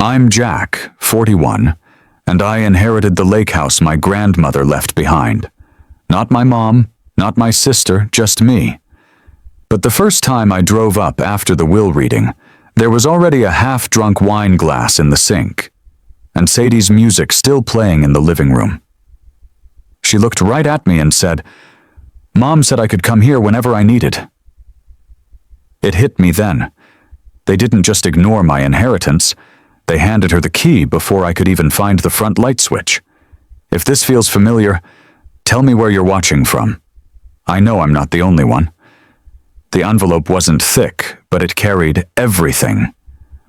I'm Jack, 41, and I inherited the lake house my grandmother left behind. Not my mom, not my sister, just me. But the first time I drove up after the will reading, there was already a half-drunk wine glass in the sink, and Sadie's music still playing in the living room. She looked right at me and said, "Mom said I could come here whenever I needed." It hit me then. They didn't just ignore my inheritance, they handed her the key before I could even find the front light switch. If this feels familiar, tell me where you're watching from. I know I'm not the only one. The envelope wasn't thick, but it carried everything.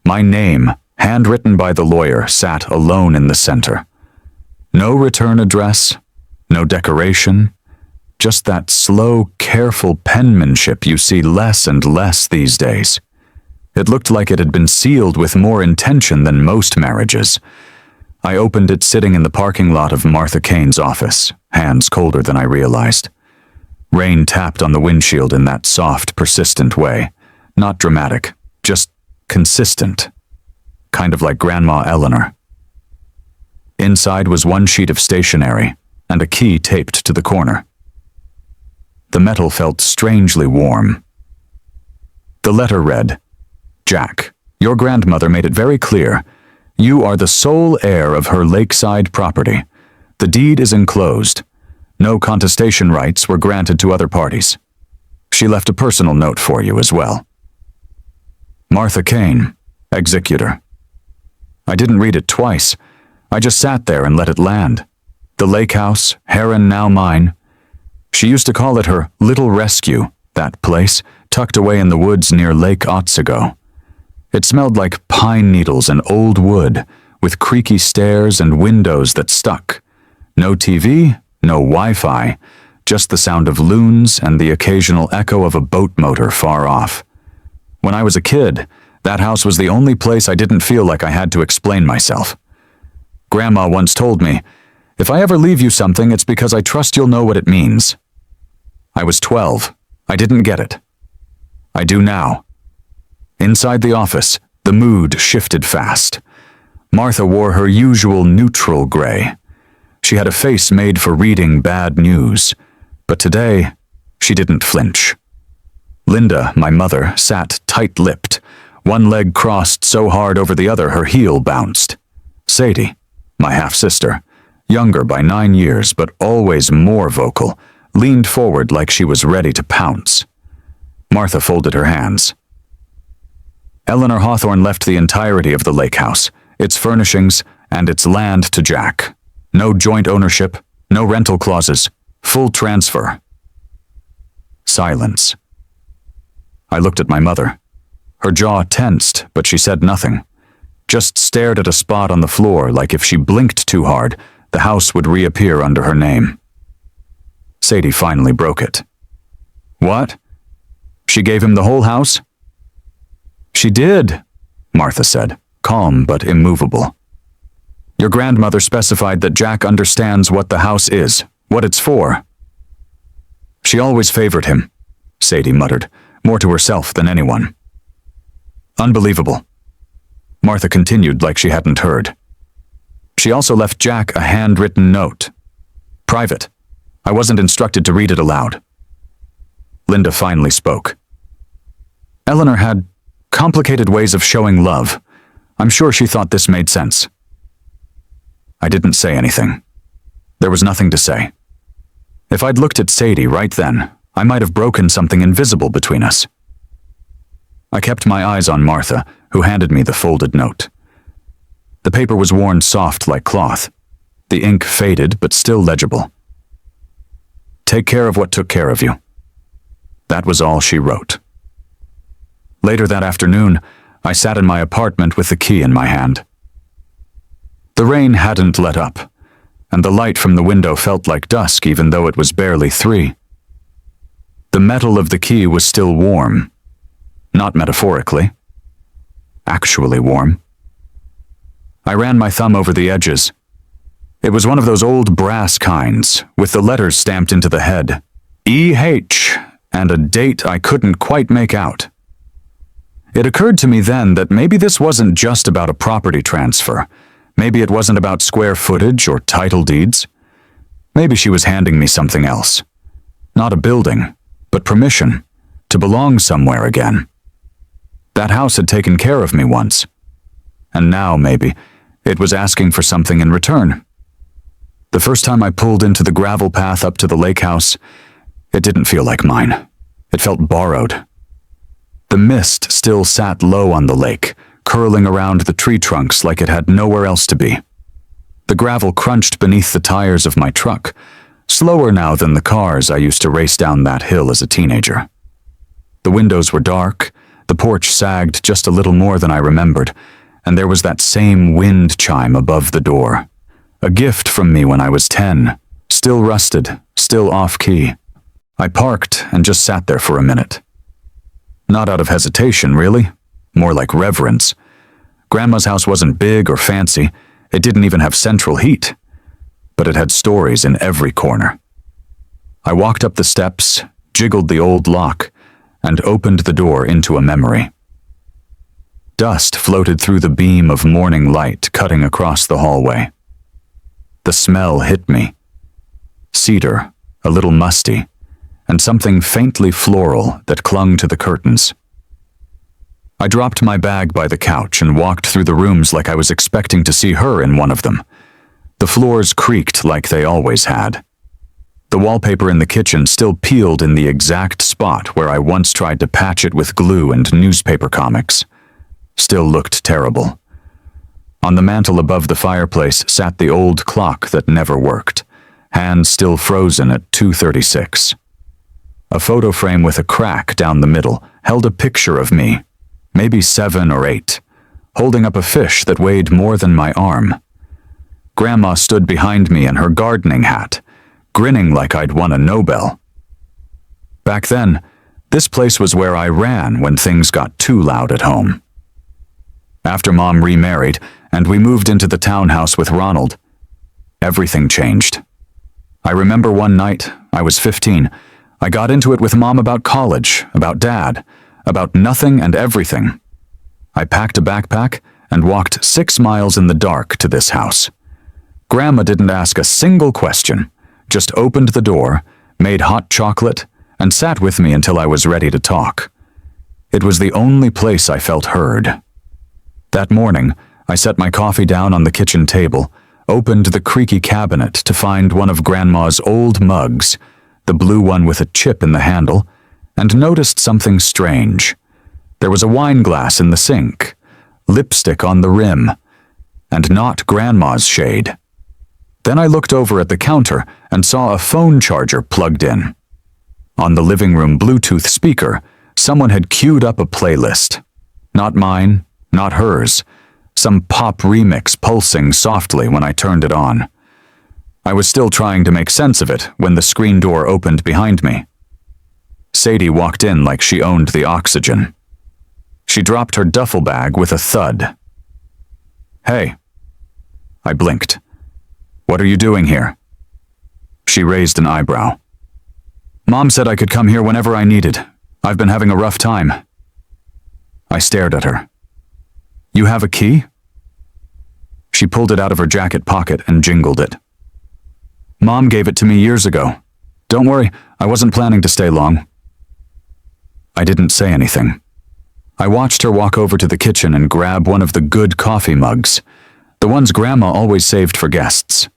My name, handwritten by the lawyer, sat alone in the center. No return address, no decoration, just that slow, careful penmanship you see less and less these days. It looked like it had been sealed with more intention than most marriages. I opened it sitting in the parking lot of Martha Kane's office, hands colder than I realized. Rain tapped on the windshield in that soft, persistent way. Not dramatic, just consistent. Kind of like Grandma Eleanor. Inside was one sheet of stationery and a key taped to the corner. The metal felt strangely warm. The letter read, "Jack, your grandmother made it very clear. You are the sole heir of her lakeside property. The deed is enclosed. No contestation rights were granted to other parties. She left a personal note for you as well. Martha Kane, executor." I didn't read it twice. I just sat there and let it land. The lake house, Heron now mine. She used to call it her Little Rescue, that place, tucked away in the woods near Lake Otsego. It smelled like pine needles and old wood, with creaky stairs and windows that stuck. No TV, no Wi-Fi, just the sound of loons and the occasional echo of a boat motor far off. When I was a kid, that house was the only place I didn't feel like I had to explain myself. Grandma once told me, "If I ever leave you something, it's because I trust you'll know what it means." I was 12. I didn't get it. I do now. Inside the office, the mood shifted fast. Martha wore her usual neutral gray. She had a face made for reading bad news, but today, she didn't flinch. Linda, my mother, sat tight-lipped, one leg crossed so hard over the other her heel bounced. Sadie, my half-sister, younger by 9 years but always more vocal, leaned forward like she was ready to pounce. Martha folded her hands. Eleanor Hawthorne left the entirety of the lake house, its furnishings, and its land to Jack. No joint ownership, no rental clauses, full transfer. Silence. I looked at my mother. Her jaw tensed, but she said nothing. Just stared at a spot on the floor like if she blinked too hard, the house would reappear under her name. Sadie finally broke it. "What? She gave him the whole house?" "She did," Martha said, calm but immovable. "Your grandmother specified that Jack understands what the house is, what it's for." "She always favored him," Sadie muttered, more to herself than anyone. "Unbelievable." Martha continued like she hadn't heard. "She also left Jack a handwritten note. Private. I wasn't instructed to read it aloud." Linda finally spoke. "Eleanor had complicated ways of showing love. I'm sure she thought this made sense." I didn't say anything. There was nothing to say. If I'd looked at Sadie right then, I might have broken something invisible between us. I kept my eyes on Martha, who handed me the folded note. The paper was worn soft like cloth. The ink faded but still legible. "Take care of what took care of you." That was all she wrote. Later that afternoon, I sat in my apartment with the key in my hand. The rain hadn't let up, and the light from the window felt like dusk even though it was barely 3. The metal of the key was still warm. Not metaphorically. Actually warm. I ran my thumb over the edges. It was one of those old brass kinds, with the letters stamped into the head. E.H. and a date I couldn't quite make out. It occurred to me then that maybe this wasn't just about a property transfer. Maybe it wasn't about square footage or title deeds. Maybe she was handing me something else. Not a building, but permission to belong somewhere again. That house had taken care of me once. And now, maybe, it was asking for something in return. The first time I pulled into the gravel path up to the lake house, it didn't feel like mine. It felt borrowed. The mist still sat low on the lake, curling around the tree trunks like it had nowhere else to be. The gravel crunched beneath the tires of my truck, slower now than the cars I used to race down that hill as a teenager. The windows were dark, the porch sagged just a little more than I remembered, and there was that same wind chime above the door. A gift from me when I was 10, still rusted, still off-key. I parked and just sat there for a minute. Not out of hesitation, really. More like reverence. Grandma's house wasn't big or fancy. It didn't even have central heat. But it had stories in every corner. I walked up the steps, jiggled the old lock, and opened the door into a memory. Dust floated through the beam of morning light cutting across the hallway. The smell hit me. Cedar, a little musty, and something faintly floral that clung to the curtains. I dropped my bag by the couch and walked through the rooms like I was expecting to see her in one of them. The floors creaked like they always had. The wallpaper in the kitchen still peeled in the exact spot where I once tried to patch it with glue and newspaper comics. Still looked terrible. On the mantel above the fireplace sat the old clock that never worked, hands still frozen at 2:36. A photo frame with a crack down the middle held a picture of me, maybe 7 or 8, holding up a fish that weighed more than my arm. Grandma stood behind me in her gardening hat, grinning like I'd won a Nobel. Back then, this place was where I ran when things got too loud at home. After Mom remarried and we moved into the townhouse with Ronald, everything changed. I remember one night, I was 15, I got into it with Mom about college, about Dad, about nothing and everything. I packed a backpack and walked 6 miles in the dark to this house. Grandma didn't ask a single question, just opened the door, made hot chocolate, and sat with me until I was ready to talk. It was the only place I felt heard. That morning, I set my coffee down on the kitchen table, opened the creaky cabinet to find one of Grandma's old mugs, the blue one with a chip in the handle, and noticed something strange. There was a wine glass in the sink, lipstick on the rim, and not Grandma's shade. Then I looked over at the counter and saw a phone charger plugged in. On the living room Bluetooth speaker, someone had queued up a playlist. Not mine, not hers, some pop remix pulsing softly when I turned it on. I was still trying to make sense of it when the screen door opened behind me. Sadie walked in like she owned the oxygen. She dropped her duffel bag with a thud. "Hey." I blinked. "What are you doing here?" She raised an eyebrow. "Mom said I could come here whenever I needed. I've been having a rough time." I stared at her. "You have a key?" She pulled it out of her jacket pocket and jingled it. "Mom gave it to me years ago. Don't worry, I wasn't planning to stay long." I didn't say anything. I watched her walk over to the kitchen and grab one of the good coffee mugs, the ones Grandma always saved for guests.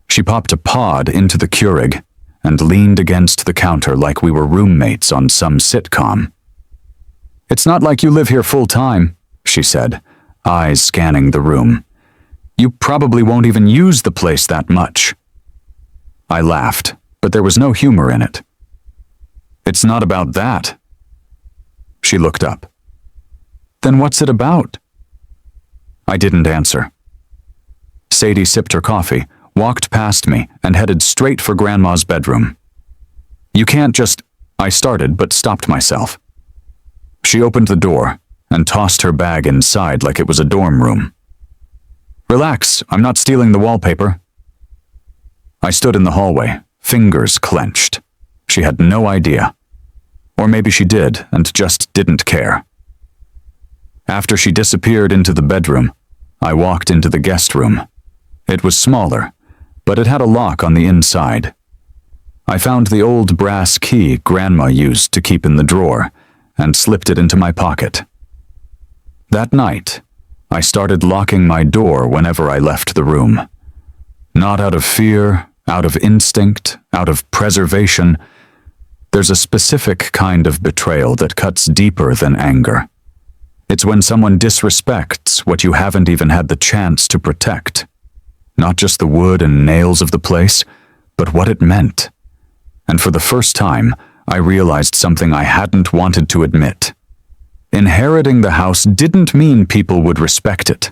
She popped a pod into the Keurig and leaned against the counter like we were roommates on some sitcom. "It's not like you live here full time," she said, eyes scanning the room. "You probably won't even use the place that much." I laughed, but there was no humor in it. "It's not about that." She looked up. "Then what's it about?" I didn't answer. Sadie sipped her coffee, walked past me, and headed straight for Grandma's bedroom. "You can't just—" I started, but stopped myself. She opened the door and tossed her bag inside like it was a dorm room. "Relax, I'm not stealing the wallpaper." I stood in the hallway, fingers clenched. She had no idea. Or maybe she did and just didn't care. After she disappeared into the bedroom, I walked into the guest room. It was smaller, but it had a lock on the inside. I found the old brass key Grandma used to keep in the drawer and slipped it into my pocket. That night, I started locking my door whenever I left the room. Not out of fear, out of instinct, out of preservation. There's a specific kind of betrayal that cuts deeper than anger. It's when someone disrespects what you haven't even had the chance to protect. Not just the wood and nails of the place, but what it meant. And for the first time, I realized something I hadn't wanted to admit. Inheriting the house didn't mean people would respect it.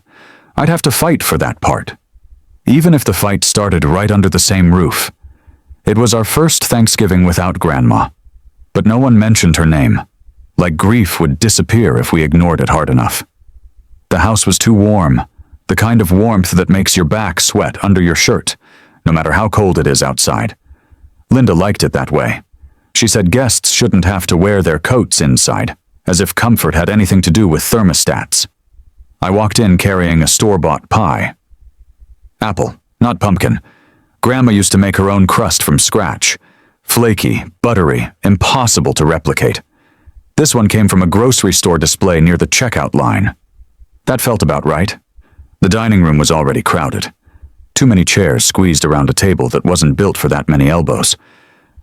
I'd have to fight for that part. Even if the fight started right under the same roof. It was our first Thanksgiving without Grandma, but no one mentioned her name. Like grief would disappear if we ignored it hard enough. The house was too warm, the kind of warmth that makes your back sweat under your shirt, no matter how cold it is outside. Linda liked it that way. She said guests shouldn't have to wear their coats inside, as if comfort had anything to do with thermostats. I walked in carrying a store-bought pie. Apple, not pumpkin. Grandma used to make her own crust from scratch. Flaky, buttery, impossible to replicate. This one came from a grocery store display near the checkout line. That felt about right. The dining room was already crowded. Too many chairs squeezed around a table that wasn't built for that many elbows.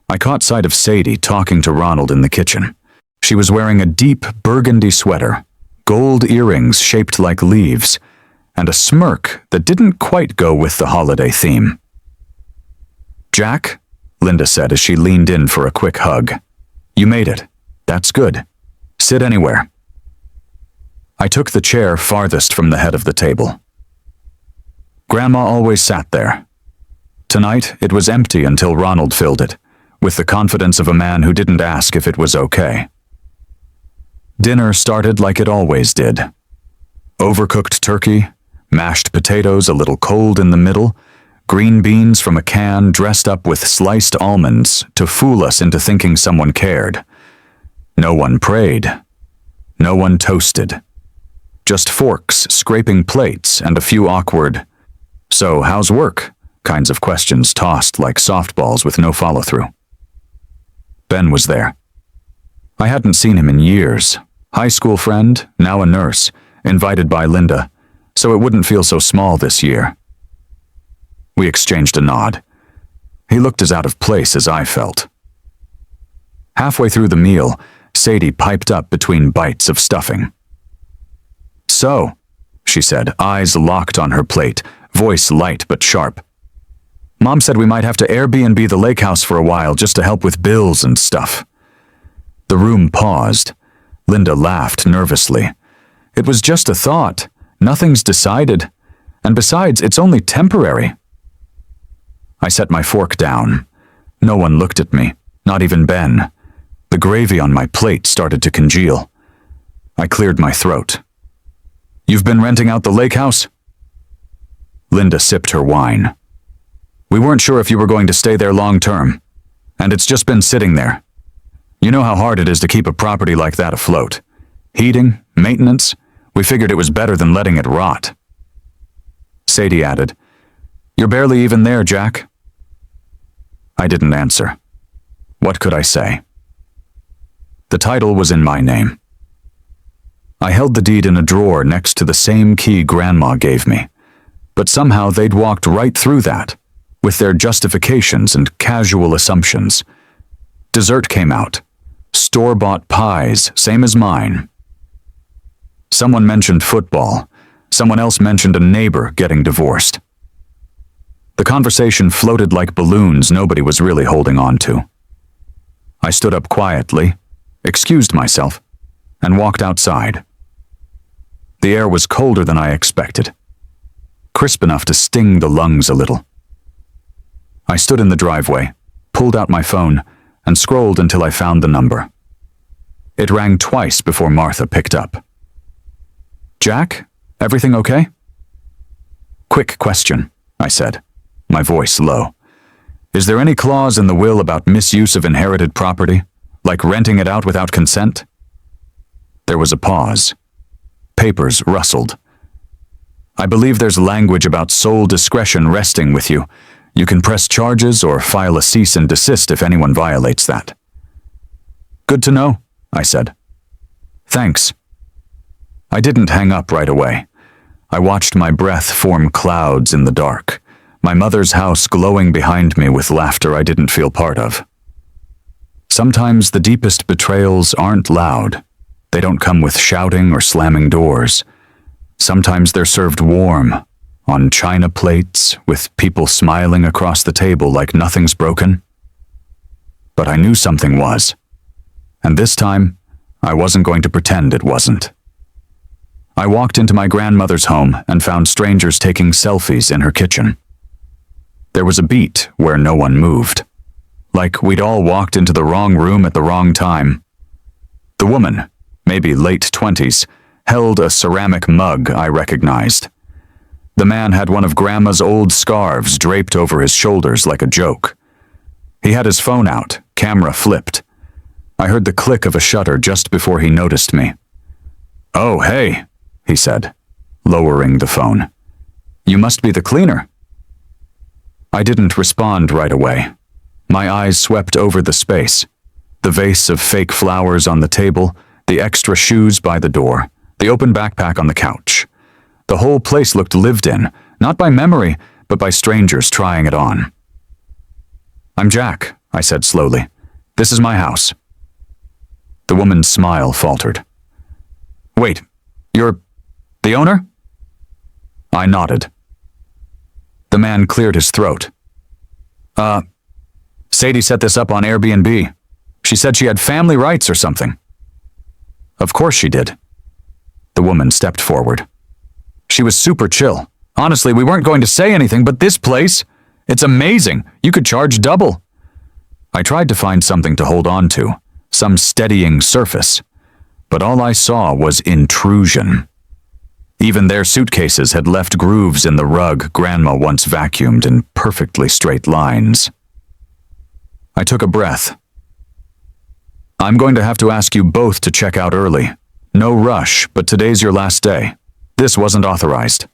I caught sight of Sadie talking to Ronald in the kitchen. She was wearing a deep burgundy sweater, gold earrings shaped like leaves, and a smirk that didn't quite go with the holiday theme. "Jack," Linda said as she leaned in for a quick hug. "You made it. That's good. Sit anywhere." I took the chair farthest from the head of the table. Grandma always sat there. Tonight, it was empty until Ronald filled it, with the confidence of a man who didn't ask if it was okay. Dinner started like it always did. Overcooked turkey, mashed potatoes a little cold in the middle, green beans from a can dressed up with sliced almonds to fool us into thinking someone cared. No one prayed. No one toasted. Just forks scraping plates and a few awkward, "So, how's work?" kinds of questions tossed like softballs with no follow-through. Ben was there. I hadn't seen him in years. High school friend, now a nurse, invited by Linda, so it wouldn't feel so small this year. We exchanged a nod. He looked as out of place as I felt. Halfway through the meal, Sadie piped up between bites of stuffing. "So," she said, eyes locked on her plate, voice light but sharp. "Mom said we might have to Airbnb the lake house for a while just to help with bills and stuff." The room paused. Linda laughed nervously. "It was just a thought. Nothing's decided. And besides, it's only temporary." I set my fork down. No one looked at me, not even Ben. The gravy on my plate started to congeal. I cleared my throat. "You've been renting out the lake house?" Linda sipped her wine. "We weren't sure if you were going to stay there long term, and it's just been sitting there. You know how hard it is to keep a property like that afloat. Heating, maintenance, we figured it was better than letting it rot." Sadie added, "You're barely even there, Jack." I didn't answer. What could I say? The title was in my name. I held the deed in a drawer next to the same key Grandma gave me, but somehow they'd walked right through that, with their justifications and casual assumptions. Dessert came out. Store-bought pies, same as mine. Someone mentioned football. Someone else mentioned a neighbor getting divorced. The conversation floated like balloons nobody was really holding on to. I stood up quietly, excused myself, and walked outside. The air was colder than I expected, crisp enough to sting the lungs a little. I stood in the driveway, pulled out my phone, and scrolled until I found the number. It rang twice before Martha picked up. "Jack, everything okay?" "Quick question," I said, my voice low. "Is there any clause in the will about misuse of inherited property, like renting it out without consent?" There was a pause. Papers rustled. I believe there's language about sole discretion resting with you. You can press charges or file a cease and desist if anyone violates that. Good to know, I said. Thanks. I didn't hang up right away. I watched my breath form clouds in the dark, my mother's house glowing behind me with laughter I didn't feel part of. Sometimes the deepest betrayals aren't loud. They don't come with shouting or slamming doors. Sometimes they're served warm, on china plates, with people smiling across the table like nothing's broken. But I knew something was. And this time, I wasn't going to pretend it wasn't. I walked into my grandmother's home and found strangers taking selfies in her kitchen. There was a beat where no one moved, like we'd all walked into the wrong room at the wrong time. The woman, maybe late 20s, held a ceramic mug I recognized. The man had one of Grandma's old scarves draped over his shoulders like a joke. He had his phone out, camera flipped. I heard the click of a shutter just before he noticed me. "Oh, hey," he said, lowering the phone. "You must be the cleaner." I didn't respond right away. My eyes swept over the space. The vase of fake flowers on the table, the extra shoes by the door, the open backpack on the couch. The whole place looked lived in, not by memory, but by strangers trying it on. "I'm Jack," I said slowly. "This is my house." The woman's smile faltered. "Wait, you're the owner?" I nodded. The man cleared his throat. Sadie set this up on Airbnb. She said she had family rights or something." "Of course she did." The woman stepped forward. "She was super chill. Honestly, we weren't going to say anything, but this place, it's amazing. You could charge double." I tried to find something to hold on to, some steadying surface, but all I saw was intrusion. Even their suitcases had left grooves in the rug Grandma once vacuumed in perfectly straight lines. I took a breath. "I'm going to have to ask you both to check out early. No rush, but today's your last day. This wasn't authorized."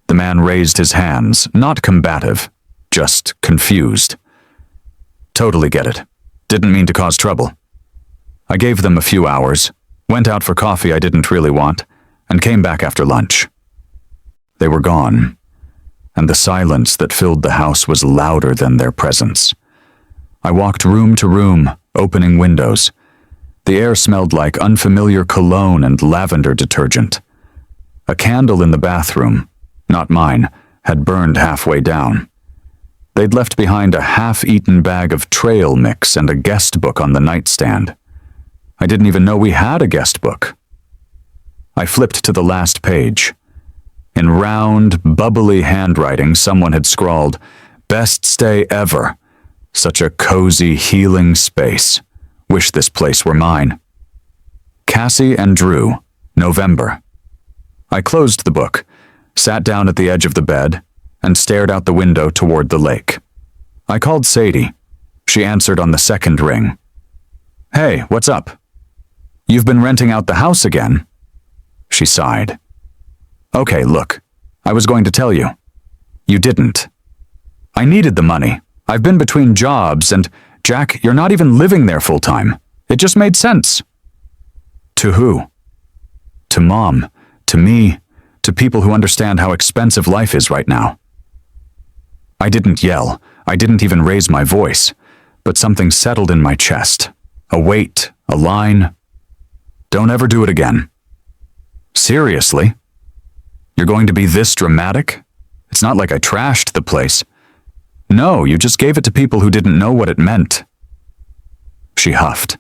The man raised his hands, not combative, just confused. "Totally get it. Didn't mean to cause trouble." I gave them a few hours, went out for coffee I didn't really want, and came back after lunch. They were gone, and the silence that filled the house was louder than their presence. I walked room to room, opening windows. The air smelled like unfamiliar cologne and lavender detergent. A candle in the bathroom, not mine, had burned halfway down. They'd left behind a half-eaten bag of trail mix and a guest book on the nightstand. I didn't even know we had a guest book. I flipped to the last page. In round, bubbly handwriting, someone had scrawled, "Best stay ever. Such a cozy, healing space. Wish this place were mine." Cassie and Drew, November. I closed the book, sat down at the edge of the bed, and stared out the window toward the lake. I called Sadie. She answered on the second ring. "Hey, what's up? You've been renting out the house again?" She sighed. "Okay, look, I was going to tell you. You didn't. I needed the money. I've been between jobs, and Jack, you're not even living there full-time. It just made sense." To who? To Mom, to me, to people who understand how expensive life is right now. I didn't yell. I didn't even raise my voice, but something settled in my chest. A weight, a line. "Don't ever do it again." "Seriously? You're going to be this dramatic? It's not like I trashed the place." "No, you just gave it to people who didn't know what it meant." She huffed.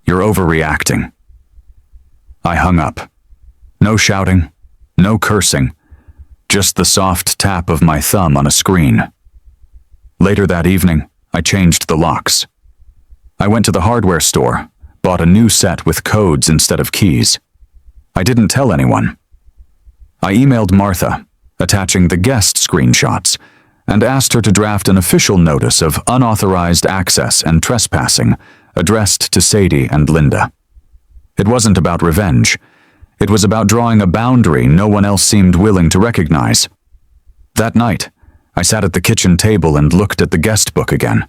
"You're overreacting." I hung up. No shouting, no cursing, just the soft tap of my thumb on a screen. Later that evening, I changed the locks. I went to the hardware store, bought a new set with codes instead of keys. I didn't tell anyone. I emailed Martha, attaching the guest screenshots, and asked her to draft an official notice of unauthorized access and trespassing addressed to Sadie and Linda. It wasn't about revenge. It was about drawing a boundary no one else seemed willing to recognize. That night, I sat at the kitchen table and looked at the guest book again.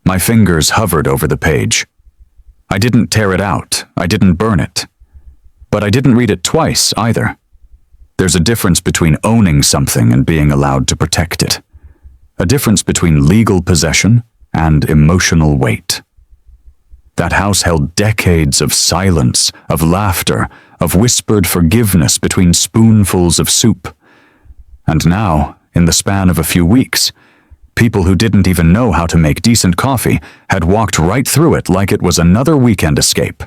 My fingers hovered over the page. I didn't tear it out, I didn't burn it. But I didn't read it twice either. There's a difference between owning something and being allowed to protect it. A difference between legal possession and emotional weight. That house held decades of silence, of laughter, of whispered forgiveness between spoonfuls of soup. And now, in the span of a few weeks, people who didn't even know how to make decent coffee had walked right through it like it was another weekend escape.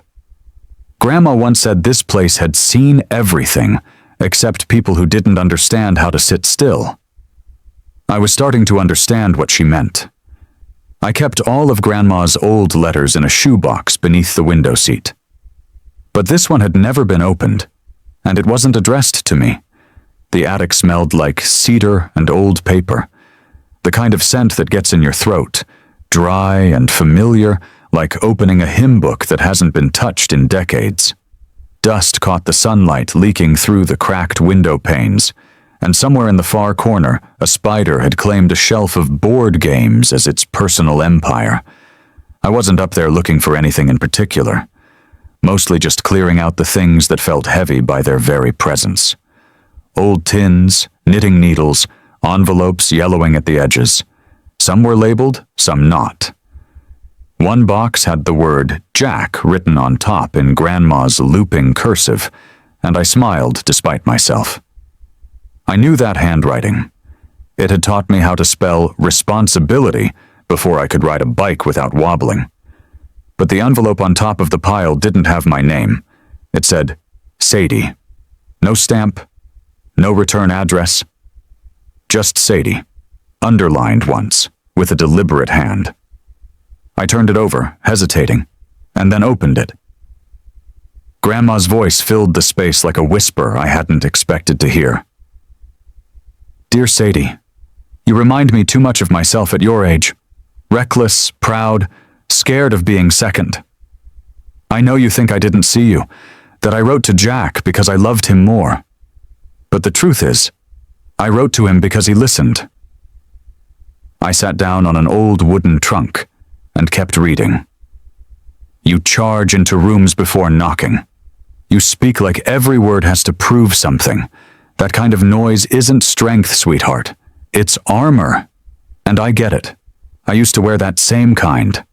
Grandma once said this place had seen everything, except people who didn't understand how to sit still. I was starting to understand what she meant. I kept all of Grandma's old letters in a shoebox beneath the window seat. But this one had never been opened, and it wasn't addressed to me. The attic smelled like cedar and old paper, the kind of scent that gets in your throat, dry and familiar, like opening a hymn book that hasn't been touched in decades. Dust caught the sunlight leaking through the cracked window panes, and somewhere in the far corner, a spider had claimed a shelf of board games as its personal empire. I wasn't up there looking for anything in particular, mostly just clearing out the things that felt heavy by their very presence. Old tins, knitting needles, envelopes yellowing at the edges. Some were labeled, some not. One box had the word Jack written on top in Grandma's looping cursive, and I smiled despite myself. I knew that handwriting. It had taught me how to spell responsibility before I could ride a bike without wobbling. But the envelope on top of the pile didn't have my name. It said, Sadie. No stamp, no return address. Just Sadie, underlined once, with a deliberate hand. I turned it over, hesitating, and then opened it. Grandma's voice filled the space like a whisper I hadn't expected to hear. Dear Sadie, you remind me too much of myself at your age. Reckless, proud, scared of being second. I know you think I didn't see you, that I wrote to Jack because I loved him more. But the truth is, I wrote to him because he listened. I sat down on an old wooden trunk and kept reading. You charge into rooms before knocking. You speak like every word has to prove something. That kind of noise isn't strength, sweetheart. It's armor. And I get it. I used to wear that same kind.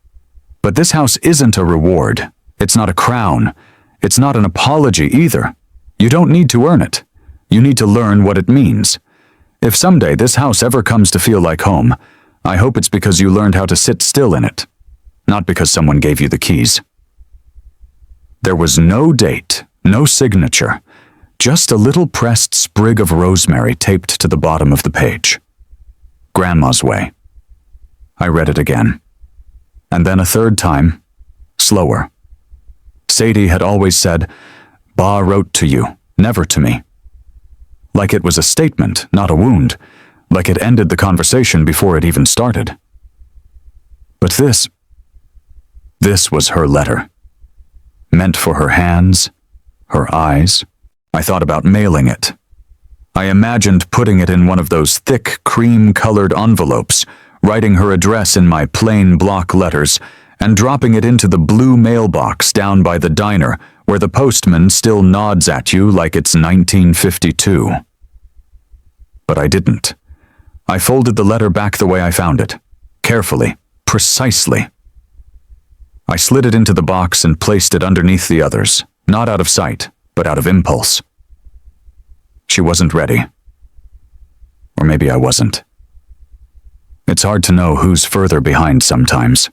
But this house isn't a reward. It's not a crown. It's not an apology either. You don't need to earn it. You need to learn what it means. If someday this house ever comes to feel like home, I hope it's because you learned how to sit still in it, not because someone gave you the keys. There was no date, no signature, just a little pressed sprig of rosemary taped to the bottom of the page. Grandma's way. I read it again. And then a third time, slower. Sadie had always said, Ba wrote to you, never to me. Like it was a statement, not a wound, like it ended the conversation before it even started. But this was her letter. Meant for her hands, her eyes. I thought about mailing it. I imagined putting it in one of those thick, cream-colored envelopes, writing her address in my plain block letters, and dropping it into the blue mailbox down by the diner, where the postman still nods at you like it's 1952. But I didn't. I folded the letter back the way I found it, carefully, precisely. I slid it into the box and placed it underneath the others, not out of sight, but out of impulse. She wasn't ready. Or maybe I wasn't. It's hard to know who's further behind sometimes.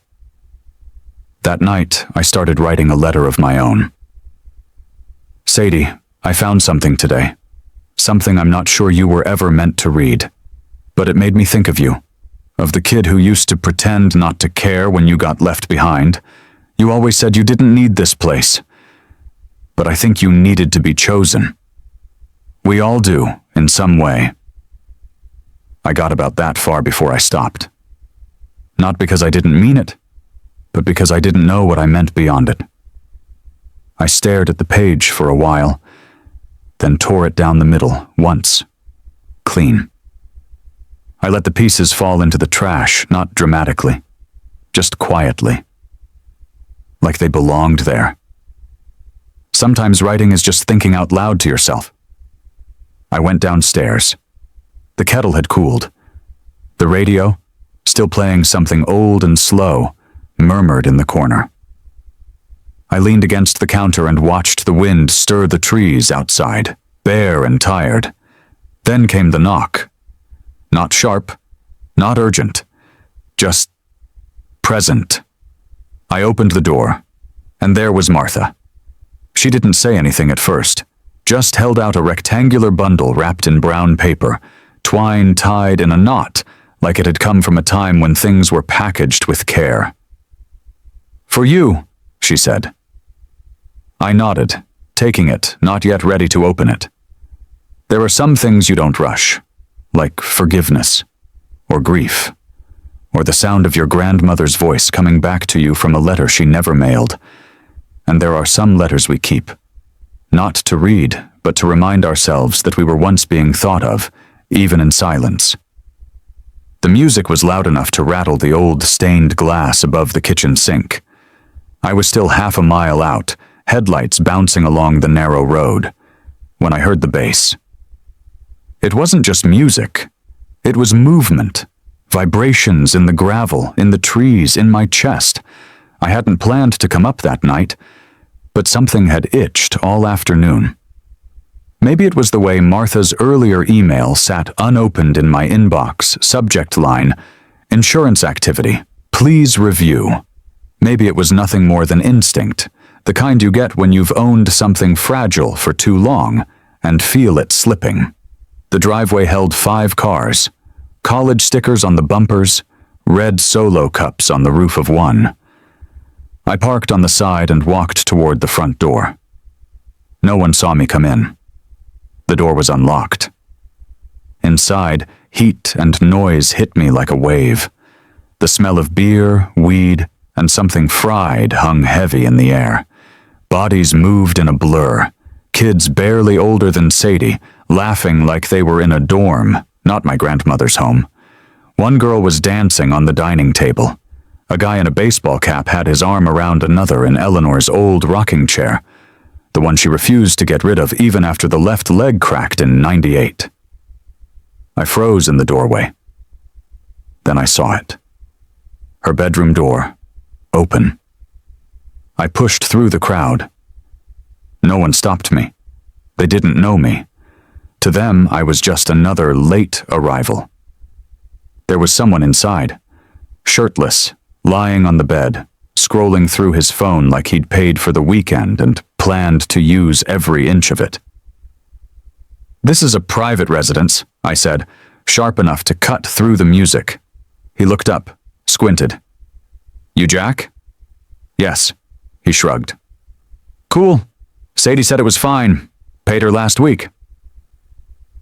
That night, I started writing a letter of my own. Sadie, I found something today. Something I'm not sure you were ever meant to read. But it made me think of you. Of the kid who used to pretend not to care when you got left behind. You always said you didn't need this place. But I think you needed to be chosen. We all do, in some way. I got about that far before I stopped. Not because I didn't mean it, but because I didn't know what I meant beyond it. I stared at the page for a while, then tore it down the middle, once. Clean. I let the pieces fall into the trash, not dramatically, just quietly. Like they belonged there. Sometimes writing is just thinking out loud to yourself. I went downstairs. The kettle had cooled. The radio, still playing something old and slow, murmured in the corner. I leaned against the counter and watched the wind stir the trees outside, bare and tired. Then came the knock. Not sharp, not urgent, just present. I opened the door, and there was Martha. She didn't say anything at first, just held out a rectangular bundle wrapped in brown paper, twine tied in a knot, like it had come from a time when things were packaged with care. "For you," she said. I nodded, taking it, not yet ready to open it. There are some things you don't rush, like forgiveness, or grief, or the sound of your grandmother's voice coming back to you from a letter she never mailed. And there are some letters we keep, not to read, but to remind ourselves that we were once being thought of, even in silence. The music was loud enough to rattle the old stained glass above the kitchen sink. I was still half a mile out, headlights bouncing along the narrow road, when I heard the bass. It wasn't just music. It was movement, vibrations in the gravel, in the trees, in my chest. I hadn't planned to come up that night, but something had itched all afternoon. Maybe it was the way Martha's earlier email sat unopened in my inbox, subject line, insurance activity, please review. Maybe it was nothing more than instinct, the kind you get when you've owned something fragile for too long and feel it slipping. The driveway held 5 cars, college stickers on the bumpers, red Solo cups on the roof of one. I parked on the side and walked toward the front door. No one saw me come in. The door was unlocked. Inside, heat and noise hit me like a wave. The smell of beer, weed, and something fried hung heavy in the air. Bodies moved in a blur. Kids barely older than Sadie, laughing like they were in a dorm, not my grandmother's home. One girl was dancing on the dining table. A guy in a baseball cap had his arm around another in Eleanor's old rocking chair, the one she refused to get rid of even after the left leg cracked in '98. I froze in the doorway. Then I saw it. Her bedroom door, open. I pushed through the crowd. No one stopped me. They didn't know me. To them, I was just another late arrival. There was someone inside, shirtless, lying on the bed, scrolling through his phone like he'd paid for the weekend and planned to use every inch of it. "This is a private residence," I said, sharp enough to cut through the music. He looked up, squinted. "You Jack?" "Yes," he shrugged. "Cool. Sadie said it was fine. Paid her last week."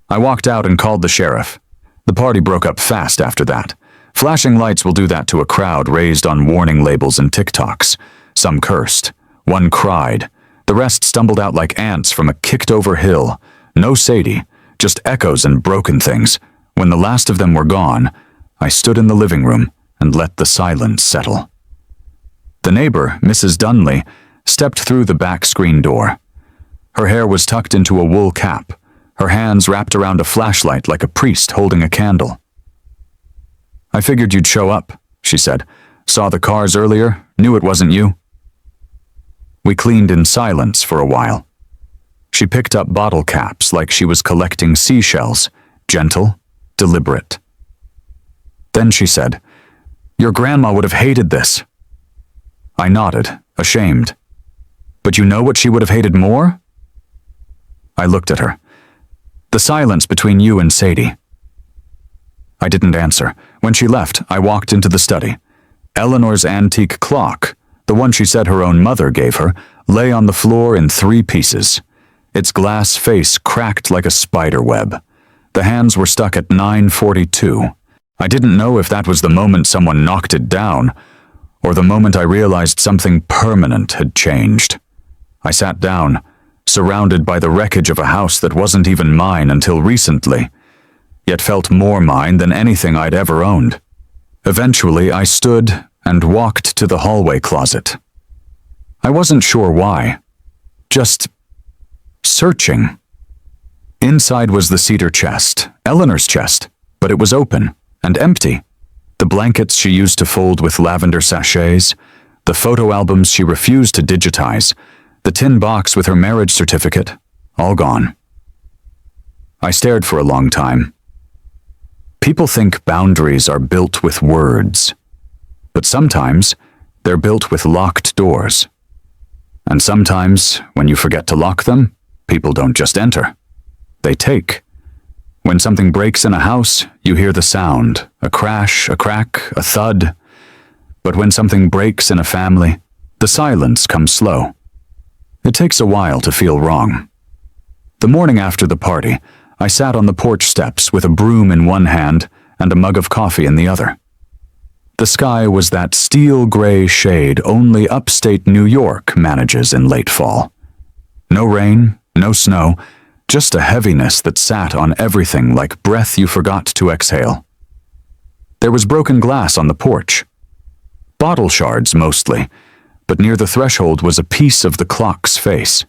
I walked out and called the sheriff. The party broke up fast after that. Flashing lights will do that to a crowd raised on warning labels and TikToks. Some cursed. One cried. The rest stumbled out like ants from a kicked-over hill. No Sadie, just echoes and broken things. When the last of them were gone, I stood in the living room and let the silence settle. The neighbor, Mrs. Dunley, stepped through the back screen door. Her hair was tucked into a wool cap, her hands wrapped around a flashlight like a priest holding a candle. "I figured you'd show up," she said. "Saw the cars earlier, knew it wasn't you." We cleaned in silence for a while. She picked up bottle caps like she was collecting seashells, gentle, deliberate. Then she said, "Your grandma would have hated this." I nodded, ashamed. "But you know what she would have hated more?" I looked at her. "The silence between you and Sadie." I didn't answer. When she left, I walked into the study. Eleanor's antique clock, the one she said her own mother gave her, lay on the floor in 3 pieces. Its glass face cracked like a spider web. The hands were stuck at 9:42. I didn't know if that was the moment someone knocked it down, or the moment I realized something permanent had changed. I sat down, surrounded by the wreckage of a house that wasn't even mine until recently, yet felt more mine than anything I'd ever owned. Eventually, I stood and walked to the hallway closet. I wasn't sure why. Just searching. Inside was the cedar chest, Eleanor's chest, but it was open and empty. The blankets she used to fold with lavender sachets, the photo albums she refused to digitize, the tin box with her marriage certificate, all gone. I stared for a long time. People think boundaries are built with words, but sometimes they're built with locked doors. And sometimes, when you forget to lock them, people don't just enter. They take. When something breaks in a house, you hear the sound, a crash, a crack, a thud. But when something breaks in a family, the silence comes slow. It takes a while to feel wrong. The morning after the party, I sat on the porch steps with a broom in one hand and a mug of coffee in the other. The sky was that steel gray shade only upstate New York manages in late fall. No rain, no snow, just a heaviness that sat on everything like breath you forgot to exhale. There was broken glass on the porch. Bottle shards mostly, but near the threshold was a piece of the clock's face.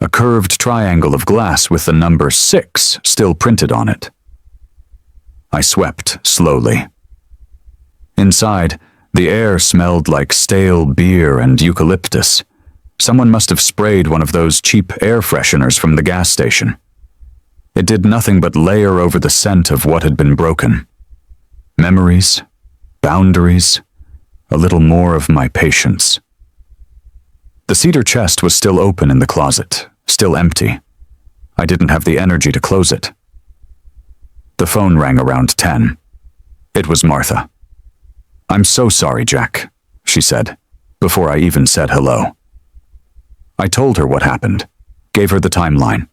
A curved triangle of glass with the number 6 still printed on it. I swept slowly. Inside, the air smelled like stale beer and eucalyptus. Someone must have sprayed one of those cheap air fresheners from the gas station. It did nothing but layer over the scent of what had been broken. Memories, boundaries, a little more of my patience. The cedar chest was still open in the closet, still empty. I didn't have the energy to close it. The phone rang around 10. It was Martha. "I'm so sorry, Jack," she said, before I even said hello. I told her what happened, gave her the timeline.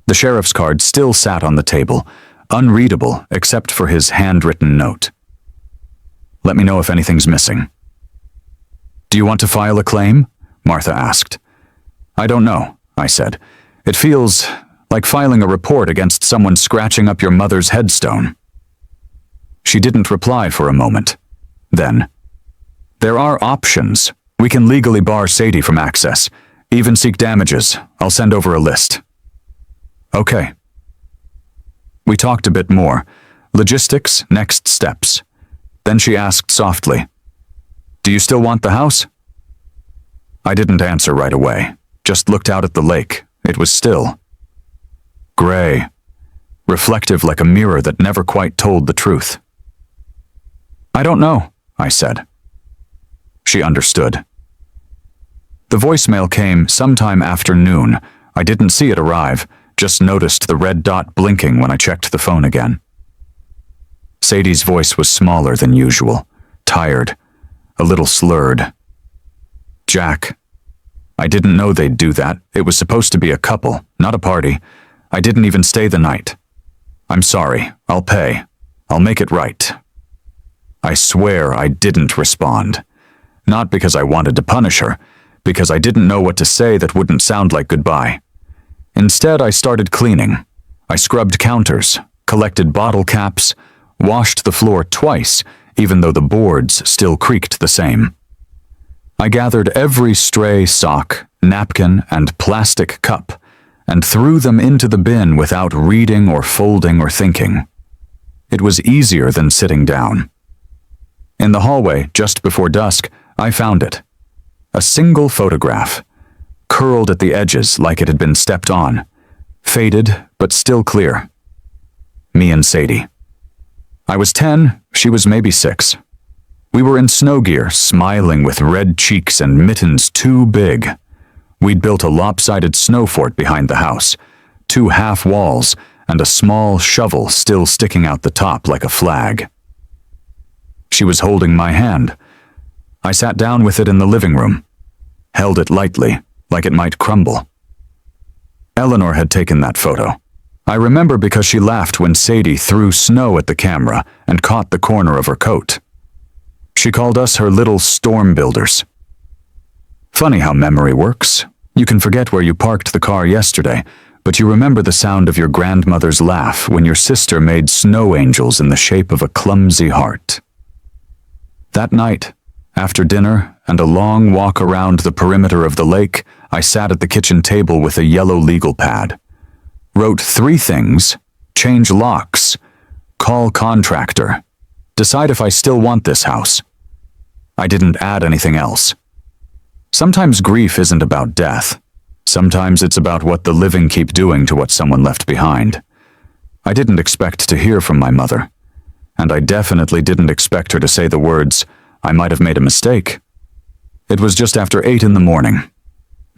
The sheriff's card still sat on the table, unreadable except for his handwritten note. "Let me know if anything's missing." "Do you want to file a claim?" Martha asked. "I don't know," I said. "It feels like filing a report against someone scratching up your mother's headstone." She didn't reply for a moment. Then, "There are options. We can legally bar Sadie from access, even seek damages. I'll send over a list." "Okay." We talked a bit more. Logistics, next steps. Then she asked softly, "Do you still want the house?" I didn't answer right away, just looked out at the lake. It was still. Gray. Reflective like a mirror that never quite told the truth. "I don't know," I said. She understood. The voicemail came sometime after noon. I didn't see it arrive, just noticed the red dot blinking when I checked the phone again. Sadie's voice was smaller than usual, tired, a little slurred. "Jack, I didn't know they'd do that. It was supposed to be a couple, not a party. I didn't even stay the night. I'm sorry. I'll pay. I'll make it right." I swear I didn't respond. Not because I wanted to punish her, because I didn't know what to say that wouldn't sound like goodbye. Instead, I started cleaning. I scrubbed counters, collected bottle caps, washed the floor twice, even though the boards still creaked the same. I gathered every stray sock, napkin, and plastic cup, and threw them into the bin without reading or folding or thinking. It was easier than sitting down. In the hallway, just before dusk, I found it. A single photograph, curled at the edges like it had been stepped on, faded but still clear. Me and Sadie. I was 10, she was maybe 6. We were in snow gear, smiling with red cheeks and mittens too big. We'd built a lopsided snow fort behind the house, 2 half walls, and a small shovel still sticking out the top like a flag. She was holding my hand. I sat down with it in the living room, held it lightly, like it might crumble. Eleanor had taken that photo. I remember because she laughed when Sadie threw snow at the camera and caught the corner of her coat. She called us her little storm builders. Funny how memory works. You can forget where you parked the car yesterday, but you remember the sound of your grandmother's laugh when your sister made snow angels in the shape of a clumsy heart. That night, after dinner and a long walk around the perimeter of the lake, I sat at the kitchen table with a yellow legal pad. Wrote 3 things: change locks, call contractor, decide if I still want this house. I didn't add anything else. Sometimes grief isn't about death. Sometimes it's about what the living keep doing to what someone left behind. I didn't expect to hear from my mother, and I definitely didn't expect her to say the words, "I might have made a mistake." It was just after 8 in the morning.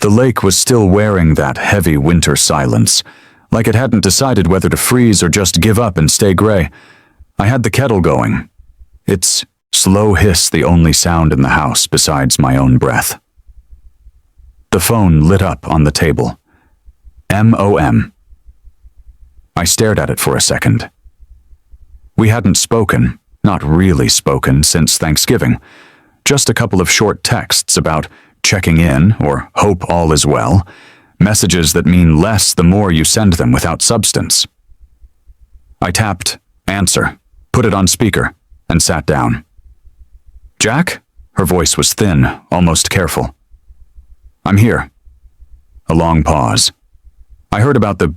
The lake was still wearing that heavy winter silence, like it hadn't decided whether to freeze or just give up and stay gray. I had the kettle going. Its slow hiss the only sound in the house besides my own breath. The phone lit up on the table. MOM. I stared at it for a second. We hadn't spoken, not really spoken, since Thanksgiving. Just a couple of short texts about checking in or hope all is well, messages that mean less the more you send them without substance. I tapped answer, put it on speaker, and sat down. "Jack?" Her voice was thin, almost careful. "I'm here." A long pause. "I heard about the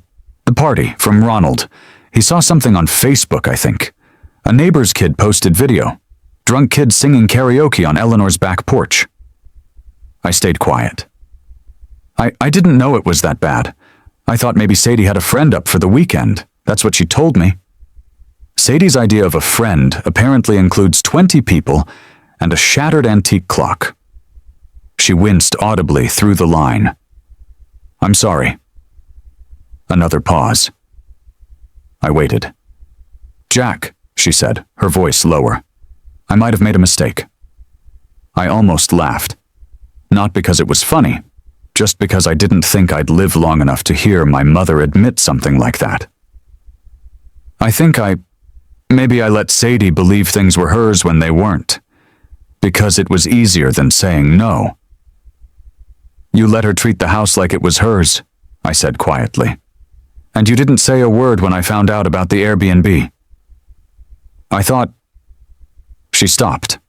party from Ronald. He saw something on Facebook, I think. A neighbor's kid posted video. Drunk kid singing karaoke on Eleanor's back porch." I stayed quiet. I didn't know it was that bad. I thought maybe Sadie had a friend up for the weekend. That's what she told me. Sadie's idea of a friend apparently includes 20 people and a shattered antique clock. She winced audibly through the line. "I'm sorry." Another pause. I waited. "Jack," she said, her voice lower. "I might have made a mistake." I almost laughed. Not because it was funny, just because I didn't think I'd live long enough to hear my mother admit something like that. I think maybe I let Sadie believe things were hers when they weren't, because it was easier than saying no. "You let her treat the house like it was hers," I said quietly. "And you didn't say a word when I found out about the Airbnb." I thought... She stopped.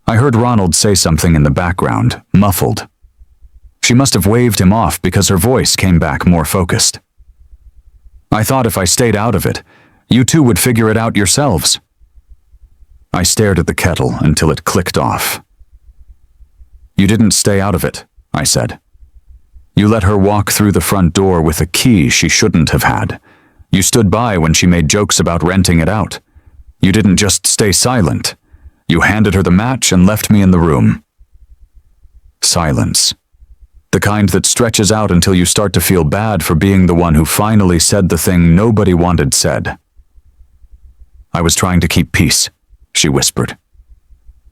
I heard Ronald say something in the background, muffled. She must have waved him off because her voice came back more focused. "I thought if I stayed out of it, you two would figure it out yourselves." I stared at the kettle until it clicked off. "You didn't stay out of it," I said. "You let her walk through the front door with a key she shouldn't have had. You stood by when she made jokes about renting it out. You didn't just stay silent. You handed her the match and left me in the room." Silence. The kind that stretches out until you start to feel bad for being the one who finally said the thing nobody wanted said. "I was trying to keep peace," she whispered.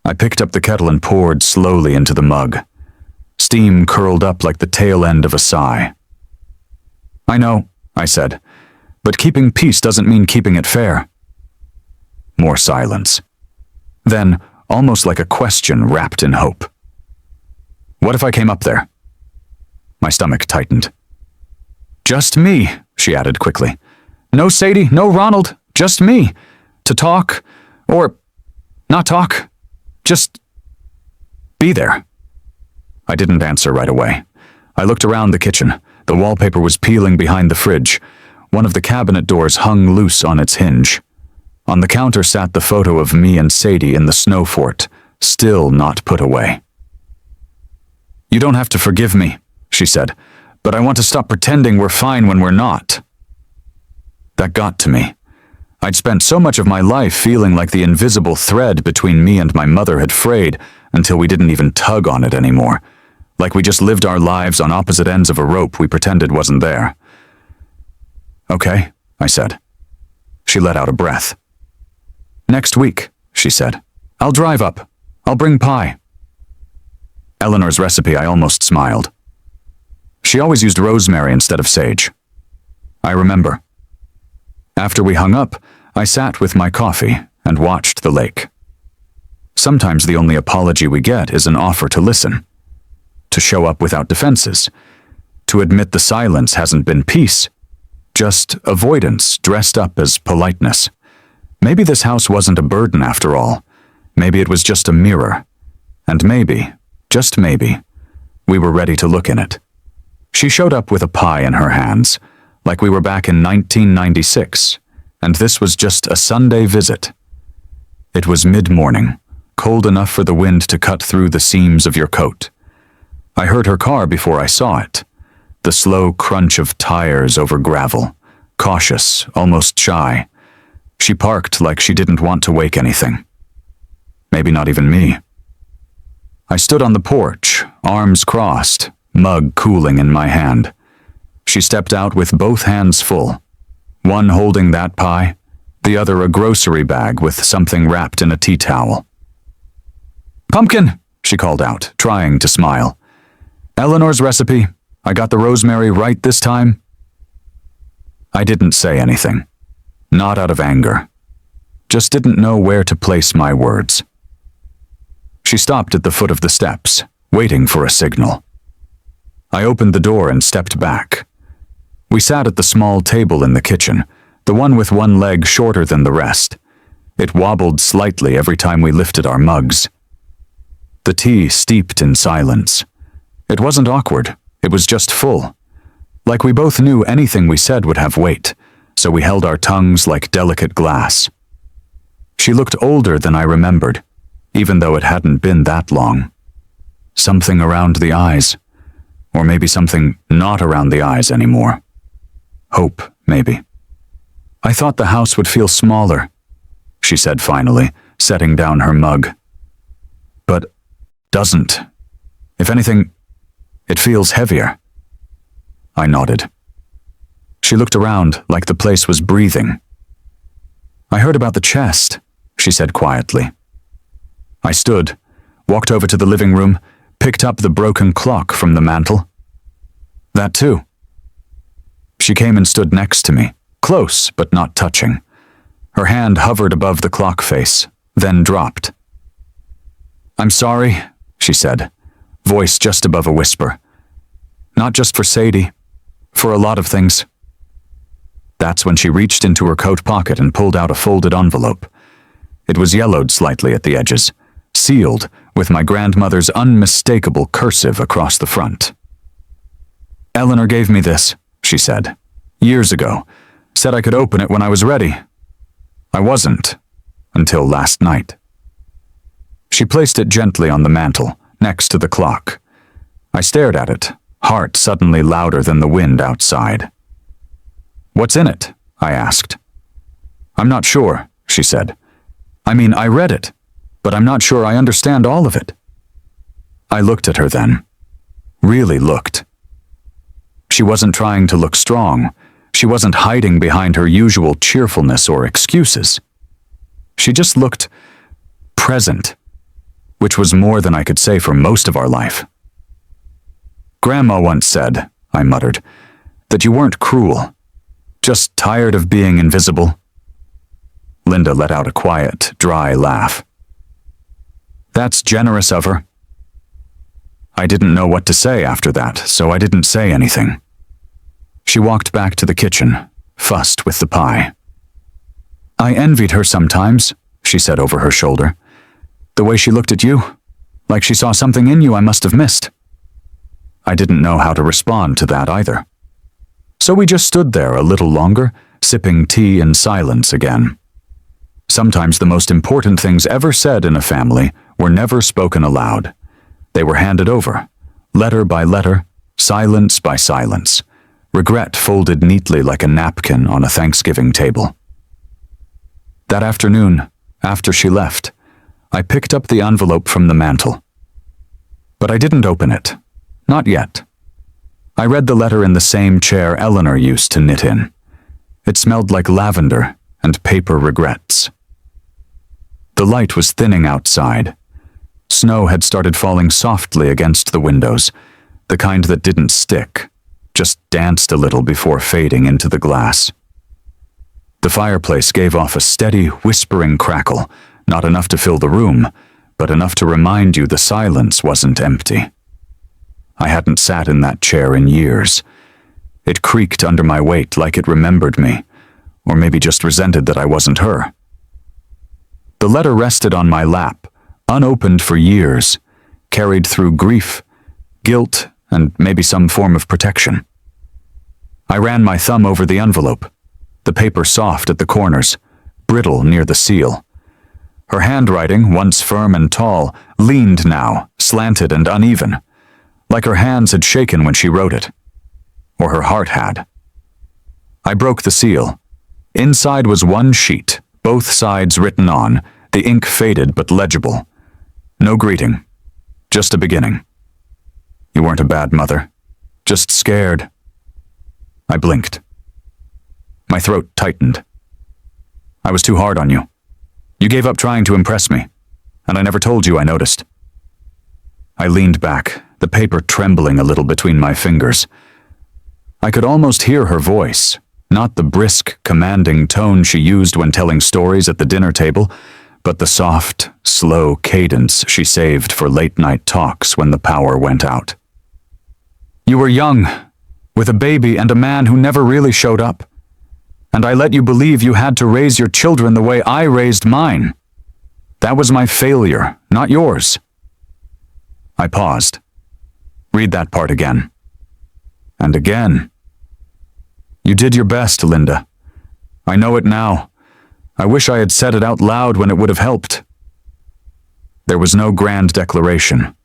I picked up the kettle and poured slowly into the mug. Steam curled up like the tail end of a sigh. "I know," I said, "but keeping peace doesn't mean keeping it fair." More silence. Then, almost like a question wrapped in hope. "What if I came up there?" My stomach tightened. "Just me," she added quickly. "No Sadie, no Ronald, just me. To talk, or not talk, just be there." I didn't answer right away. I looked around the kitchen. The wallpaper was peeling behind the fridge. One of the cabinet doors hung loose on its hinge. On the counter sat the photo of me and Sadie in the snow fort, still not put away. "You don't have to forgive me," she said, "but I want to stop pretending we're fine when we're not." That got to me. I'd spent so much of my life feeling like the invisible thread between me and my mother had frayed until we didn't even tug on it anymore, like we just lived our lives on opposite ends of a rope we pretended wasn't there. "Okay," I said. She let out a breath. "Next week," she said. "I'll drive up. I'll bring pie." Eleanor's recipe, I almost smiled. She always used rosemary instead of sage. I remember. After we hung up, I sat with my coffee and watched the lake. Sometimes the only apology we get is an offer to listen. to show up without defenses, to admit the silence hasn't been peace, just avoidance dressed up as politeness. Maybe this house wasn't a burden after all. Maybe it was just a mirror. And maybe, just maybe, we were ready to look in it. She showed up with a pie in her hands, like we were back in 1996, and this was just a Sunday visit. It was mid-morning, cold enough for the wind to cut through the seams of your coat. I heard her car before I saw it, the slow crunch of tires over gravel, cautious, almost shy. She parked like she didn't want to wake anything. Maybe not even me. I stood on the porch, arms crossed, mug cooling in my hand. She stepped out with both hands full, one holding that pie, the other a grocery bag with something wrapped in a tea towel. "Pumpkin," she called out, trying to smile. "Eleanor's recipe. I got the rosemary right this time." I didn't say anything, not out of anger. Just didn't know where to place my words. She stopped at the foot of the steps, waiting for a signal. I opened the door and stepped back. We sat at the small table in the kitchen, the one with one leg shorter than the rest. It wobbled slightly every time we lifted our mugs. The tea steeped in silence. It wasn't awkward, it was just full. Like we both knew anything we said would have weight, so we held our tongues like delicate glass. She looked older than I remembered, even though it hadn't been that long. Something around the eyes, or maybe something not around the eyes anymore. Hope, maybe. "I thought the house would feel smaller," she said finally, setting down her mug. "But doesn't. If anything, it feels heavier." I nodded. She looked around like the place was breathing. "I heard about the chest," she said quietly. I stood, walked over to the living room, picked up the broken clock from the mantel. "That too." She came and stood next to me, close but not touching. Her hand hovered above the clock face, then dropped. "I'm sorry," she said, voice just above a whisper. "Not just for Sadie, for a lot of things." That's when she reached into her coat pocket and pulled out a folded envelope. It was yellowed slightly at the edges, sealed with my grandmother's unmistakable cursive across the front. "Eleanor gave me this," she said, "years ago. Said I could open it when I was ready. I wasn't, until last night." She placed it gently on the mantel, next to the clock. I stared at it, heart suddenly louder than the wind outside. "What's in it?" I asked. "I'm not sure," she said. "I mean, I read it, but I'm not sure I understand all of it." I looked at her then. Really looked. She wasn't trying to look strong. She wasn't hiding behind her usual cheerfulness or excuses. She just looked present, which was more than I could say for most of our life. "Grandma once said," I muttered, "that you weren't cruel, just tired of being invisible." Linda let out a quiet, dry laugh. "That's generous of her." I didn't know what to say after that, so I didn't say anything. She walked back to the kitchen, fussed with the pie. "I envied her sometimes," she said over her shoulder. "The way she looked at you, like she saw something in you I must have missed." I didn't know how to respond to that either. So we just stood there a little longer, sipping tea in silence again. Sometimes the most important things ever said in a family were never spoken aloud. They were handed over, letter by letter, silence by silence, regret folded neatly like a napkin on a Thanksgiving table. That afternoon, after she left, I picked up the envelope from the mantel. But I didn't open it. Not yet. I read the letter in the same chair Eleanor used to knit in. It smelled like lavender and paper regrets. The light was thinning outside. Snow had started falling softly against the windows, the kind that didn't stick, just danced a little before fading into the glass. The fireplace gave off a steady, whispering crackle, not enough to fill the room, but enough to remind you the silence wasn't empty. I hadn't sat in that chair in years. It creaked under my weight like it remembered me, or maybe just resented that I wasn't her. The letter rested on my lap, unopened for years, carried through grief, guilt, and maybe some form of protection. I ran my thumb over the envelope, the paper soft at the corners, brittle near the seal. Her handwriting, once firm and tall, leaned now, slanted and uneven, like her hands had shaken when she wrote it. Or her heart had. I broke the seal. Inside was one sheet, both sides written on, the ink faded but legible. No greeting, just a beginning. You weren't a bad mother, just scared. I blinked. My throat tightened. I was too hard on you. You gave up trying to impress me, and I never told you I noticed. I leaned back, the paper trembling a little between my fingers. I could almost hear her voice, not the brisk, commanding tone she used when telling stories at the dinner table, but the soft, slow cadence she saved for late-night talks when the power went out. You were young, with a baby and a man who never really showed up. And I let you believe you had to raise your children the way I raised mine. That was my failure, not yours. I paused. Read that part again. And again. You did your best, Linda. I know it now. I wish I had said it out loud when it would have helped. There was no grand declaration,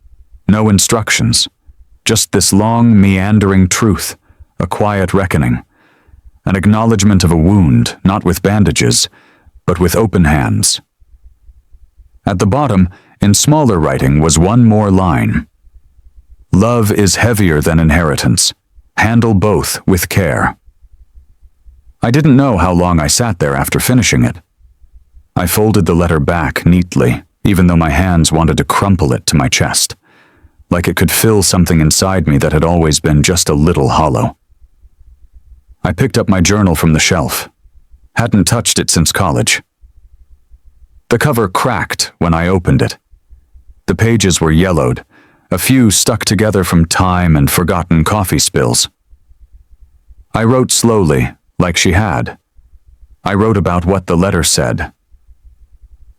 no instructions, just this long, meandering truth, a quiet reckoning. An acknowledgement of a wound, not with bandages, but with open hands. At the bottom, in smaller writing, was one more line. Love is heavier than inheritance. Handle both with care. I didn't know how long I sat there after finishing it. I folded the letter back neatly, even though my hands wanted to crumple it to my chest, like it could fill something inside me that had always been just a little hollow. I picked up my journal from the shelf. Hadn't touched it since college. The cover cracked when I opened it. The pages were yellowed, a few stuck together from time and forgotten coffee spills. I wrote slowly, like she had. I wrote about what the letter said,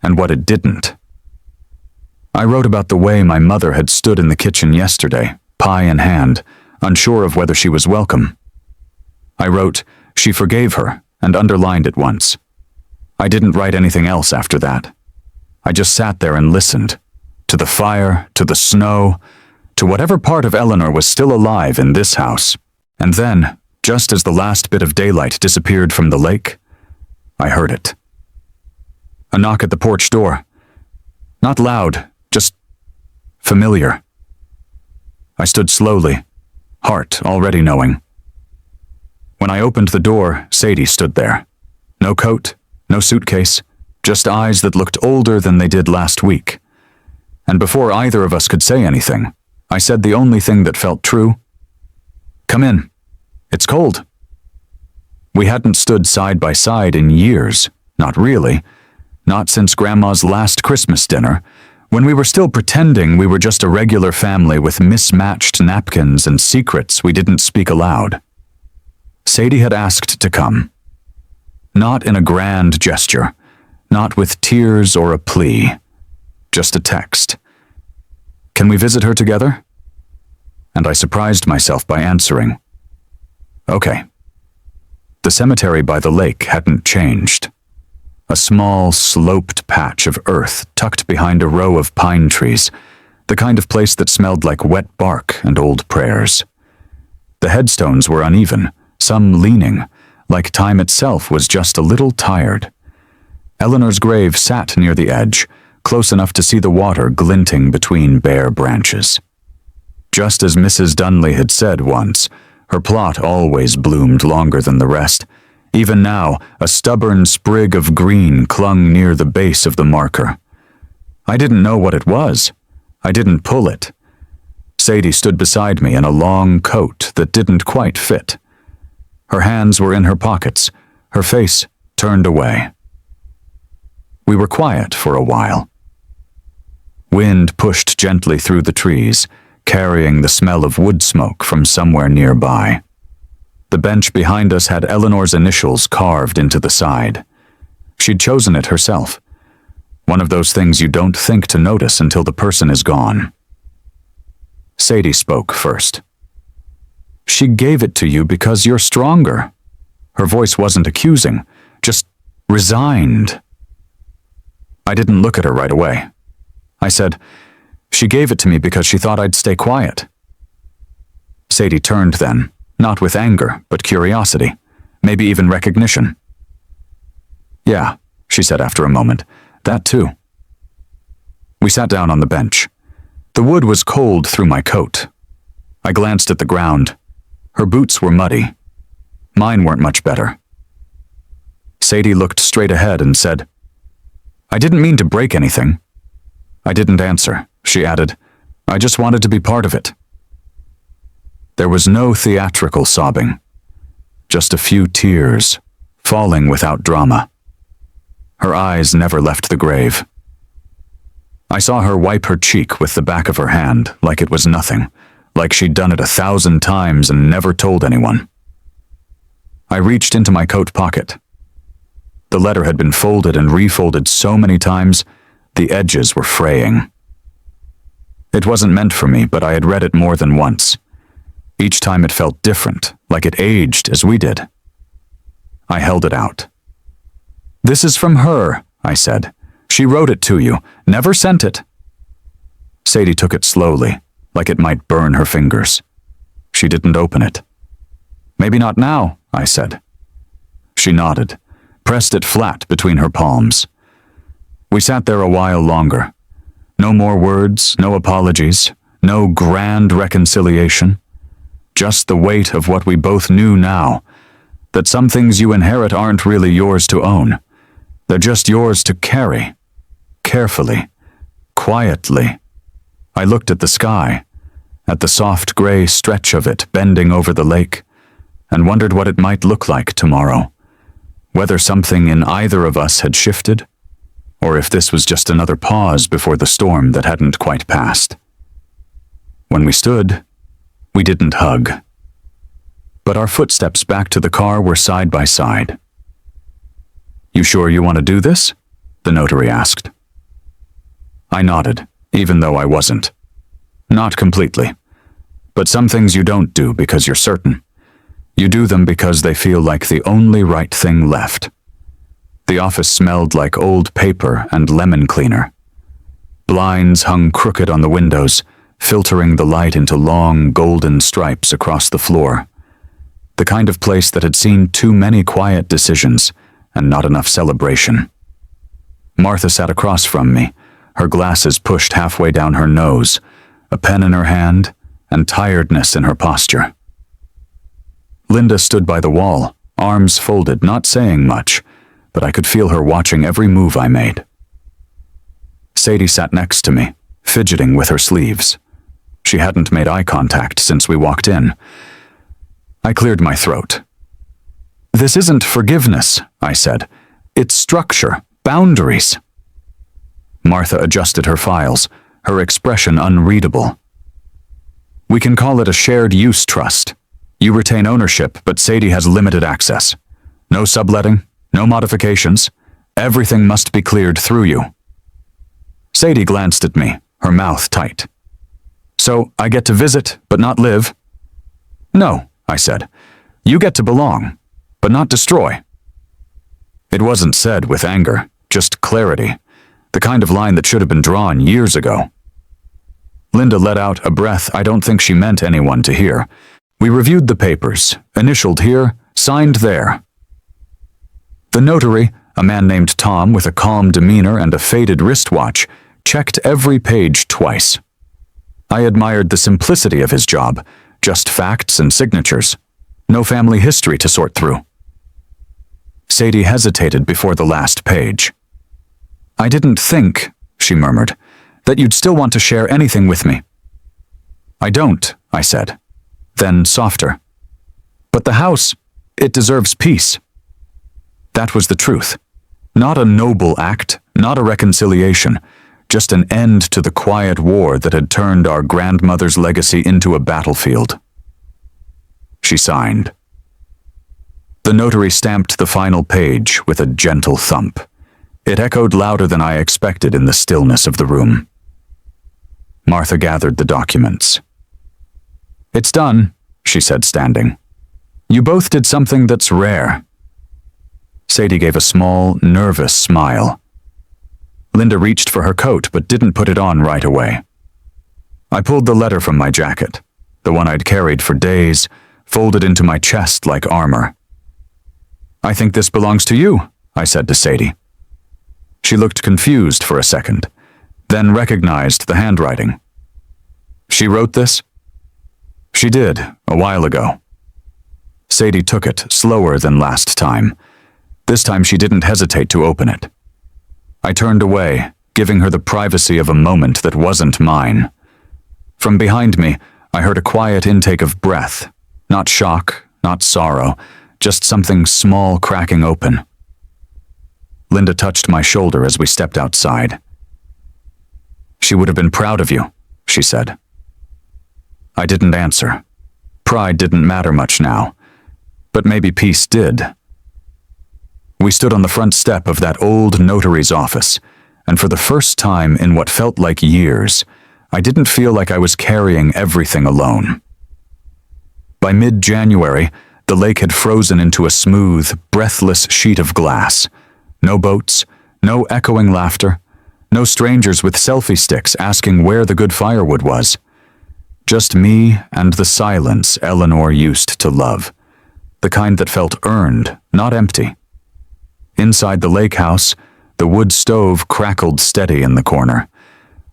and what it didn't. I wrote about the way my mother had stood in the kitchen yesterday, pie in hand, unsure of whether she was welcome. I wrote, she forgave her, and underlined it once. I didn't write anything else after that. I just sat there and listened, to the fire, to the snow, to whatever part of Eleanor was still alive in this house. And then, just as the last bit of daylight disappeared from the lake, I heard it. A knock at the porch door. Not loud, just familiar. I stood slowly, heart already knowing. When I opened the door, Sadie stood there. No coat, no suitcase, just eyes that looked older than they did last week. And before either of us could say anything, I said the only thing that felt true. Come in. It's cold. We hadn't stood side by side in years, not really, not since Grandma's last Christmas dinner, when we were still pretending we were just a regular family with mismatched napkins and secrets we didn't speak aloud. Sadie had asked to come. Not in a grand gesture, not with tears or a plea, just a text. Can we visit her together? And I surprised myself by answering, okay. The cemetery by the lake hadn't changed. A small, sloped patch of earth tucked behind a row of pine trees, the kind of place that smelled like wet bark and old prayers. The headstones were uneven, some leaning, like time itself was just a little tired. Eleanor's grave sat near the edge, close enough to see the water glinting between bare branches. Just as Mrs. Dunley had said once, her plot always bloomed longer than the rest. Even now, a stubborn sprig of green clung near the base of the marker. I didn't know what it was. I didn't pull it. Sadie stood beside me in a long coat that didn't quite fit. Her hands were in her pockets, her face turned away. We were quiet for a while. Wind pushed gently through the trees, carrying the smell of wood smoke from somewhere nearby. The bench behind us had Eleanor's initials carved into the side. She'd chosen it herself. One of those things you don't think to notice until the person is gone. Sadie spoke first. "She gave it to you because you're stronger." Her voice wasn't accusing, just resigned. I didn't look at her right away. I said, "She gave it to me because she thought I'd stay quiet." Sadie turned then, not with anger, but curiosity, maybe even recognition. "Yeah," she said after a moment, "that too." We sat down on the bench. The wood was cold through my coat. I glanced at the ground. Her boots were muddy. Mine weren't much better. Sadie looked straight ahead and said, "I didn't mean to break anything." I didn't answer. She added, "I just wanted to be part of it." There was no theatrical sobbing, just a few tears, falling without drama. Her eyes never left the grave. I saw her wipe her cheek with the back of her hand like it was nothing, like she'd done it 1,000 times and never told anyone. I reached into my coat pocket. The letter had been folded and refolded so many times, the edges were fraying. It wasn't meant for me, but I had read it more than once. Each time it felt different, like it aged as we did. I held it out. "This is from her," I said. "She wrote it to you, never sent it." Sadie took it slowly, like it might burn her fingers. She didn't open it. "Maybe not now," I said. She nodded, pressed it flat between her palms. We sat there a while longer. No more words, no apologies, no grand reconciliation. Just the weight of what we both knew now, that some things you inherit aren't really yours to own. They're just yours to carry, carefully, quietly. I looked at the sky, at the soft gray stretch of it bending over the lake, and wondered what it might look like tomorrow, whether something in either of us had shifted, or if this was just another pause before the storm that hadn't quite passed. When we stood, we didn't hug. But our footsteps back to the car were side by side. "You sure you want to do this?" the notary asked. I nodded, even though I wasn't. Not completely. But some things you don't do because you're certain. You do them because they feel like the only right thing left. The office smelled like old paper and lemon cleaner. Blinds hung crooked on the windows, filtering the light into long, golden stripes across the floor. The kind of place that had seen too many quiet decisions and not enough celebration. Martha sat across from me, her glasses pushed halfway down her nose, a pen in her hand, and tiredness in her posture. Linda stood by the wall, arms folded, not saying much, but I could feel her watching every move I made. Sadie sat next to me, fidgeting with her sleeves. She hadn't made eye contact since we walked in. I cleared my throat. "This isn't forgiveness," I said. "It's structure, boundaries." Martha adjusted her files, her expression unreadable. "We can call it a shared use trust. You retain ownership, but Sadie has limited access. No subletting, no modifications. Everything must be cleared through you." Sadie glanced at me, her mouth tight. "So I get to visit, but not live?" "No," I said. "You get to belong, but not destroy." It wasn't said with anger, just clarity, the kind of line that should have been drawn years ago. Linda let out a breath I don't think she meant anyone to hear. We reviewed the papers, initialed here, signed there. The notary, a man named Tom with a calm demeanor and a faded wristwatch, checked every page twice. I admired the simplicity of his job, just facts and signatures, no family history to sort through. Sadie hesitated before the last page. "I didn't think," she murmured, "that you'd still want to share anything with me." "I don't," I said. Then softer. "But the house, it deserves peace." That was the truth. Not a noble act, not a reconciliation, just an end to the quiet war that had turned our grandmother's legacy into a battlefield. She signed. The notary stamped the final page with a gentle thump. It echoed louder than I expected in the stillness of the room. Martha gathered the documents. "It's done," she said, standing. "You both did something that's rare." Sadie gave a small, nervous smile. Linda reached for her coat but didn't put it on right away. I pulled the letter from my jacket, the one I'd carried for days, folded into my chest like armor. "I think this belongs to you," I said to Sadie. She looked confused for a second, then recognized the handwriting. "She wrote this?" "She did, a while ago." Sadie took it, slower than last time. This time she didn't hesitate to open it. I turned away, giving her the privacy of a moment that wasn't mine. From behind me, I heard a quiet intake of breath. Not shock, not sorrow, just something small cracking open. Linda touched my shoulder as we stepped outside. "She would have been proud of you," she said. I didn't answer. Pride didn't matter much now, but maybe peace did. We stood on the front step of that old notary's office, and for the first time in what felt like years, I didn't feel like I was carrying everything alone. By mid-January, the lake had frozen into a smooth, breathless sheet of glass. No boats, no echoing laughter, no strangers with selfie sticks asking where the good firewood was. Just me and the silence Eleanor used to love, the kind that felt earned, not empty. Inside the lake house, the wood stove crackled steady in the corner.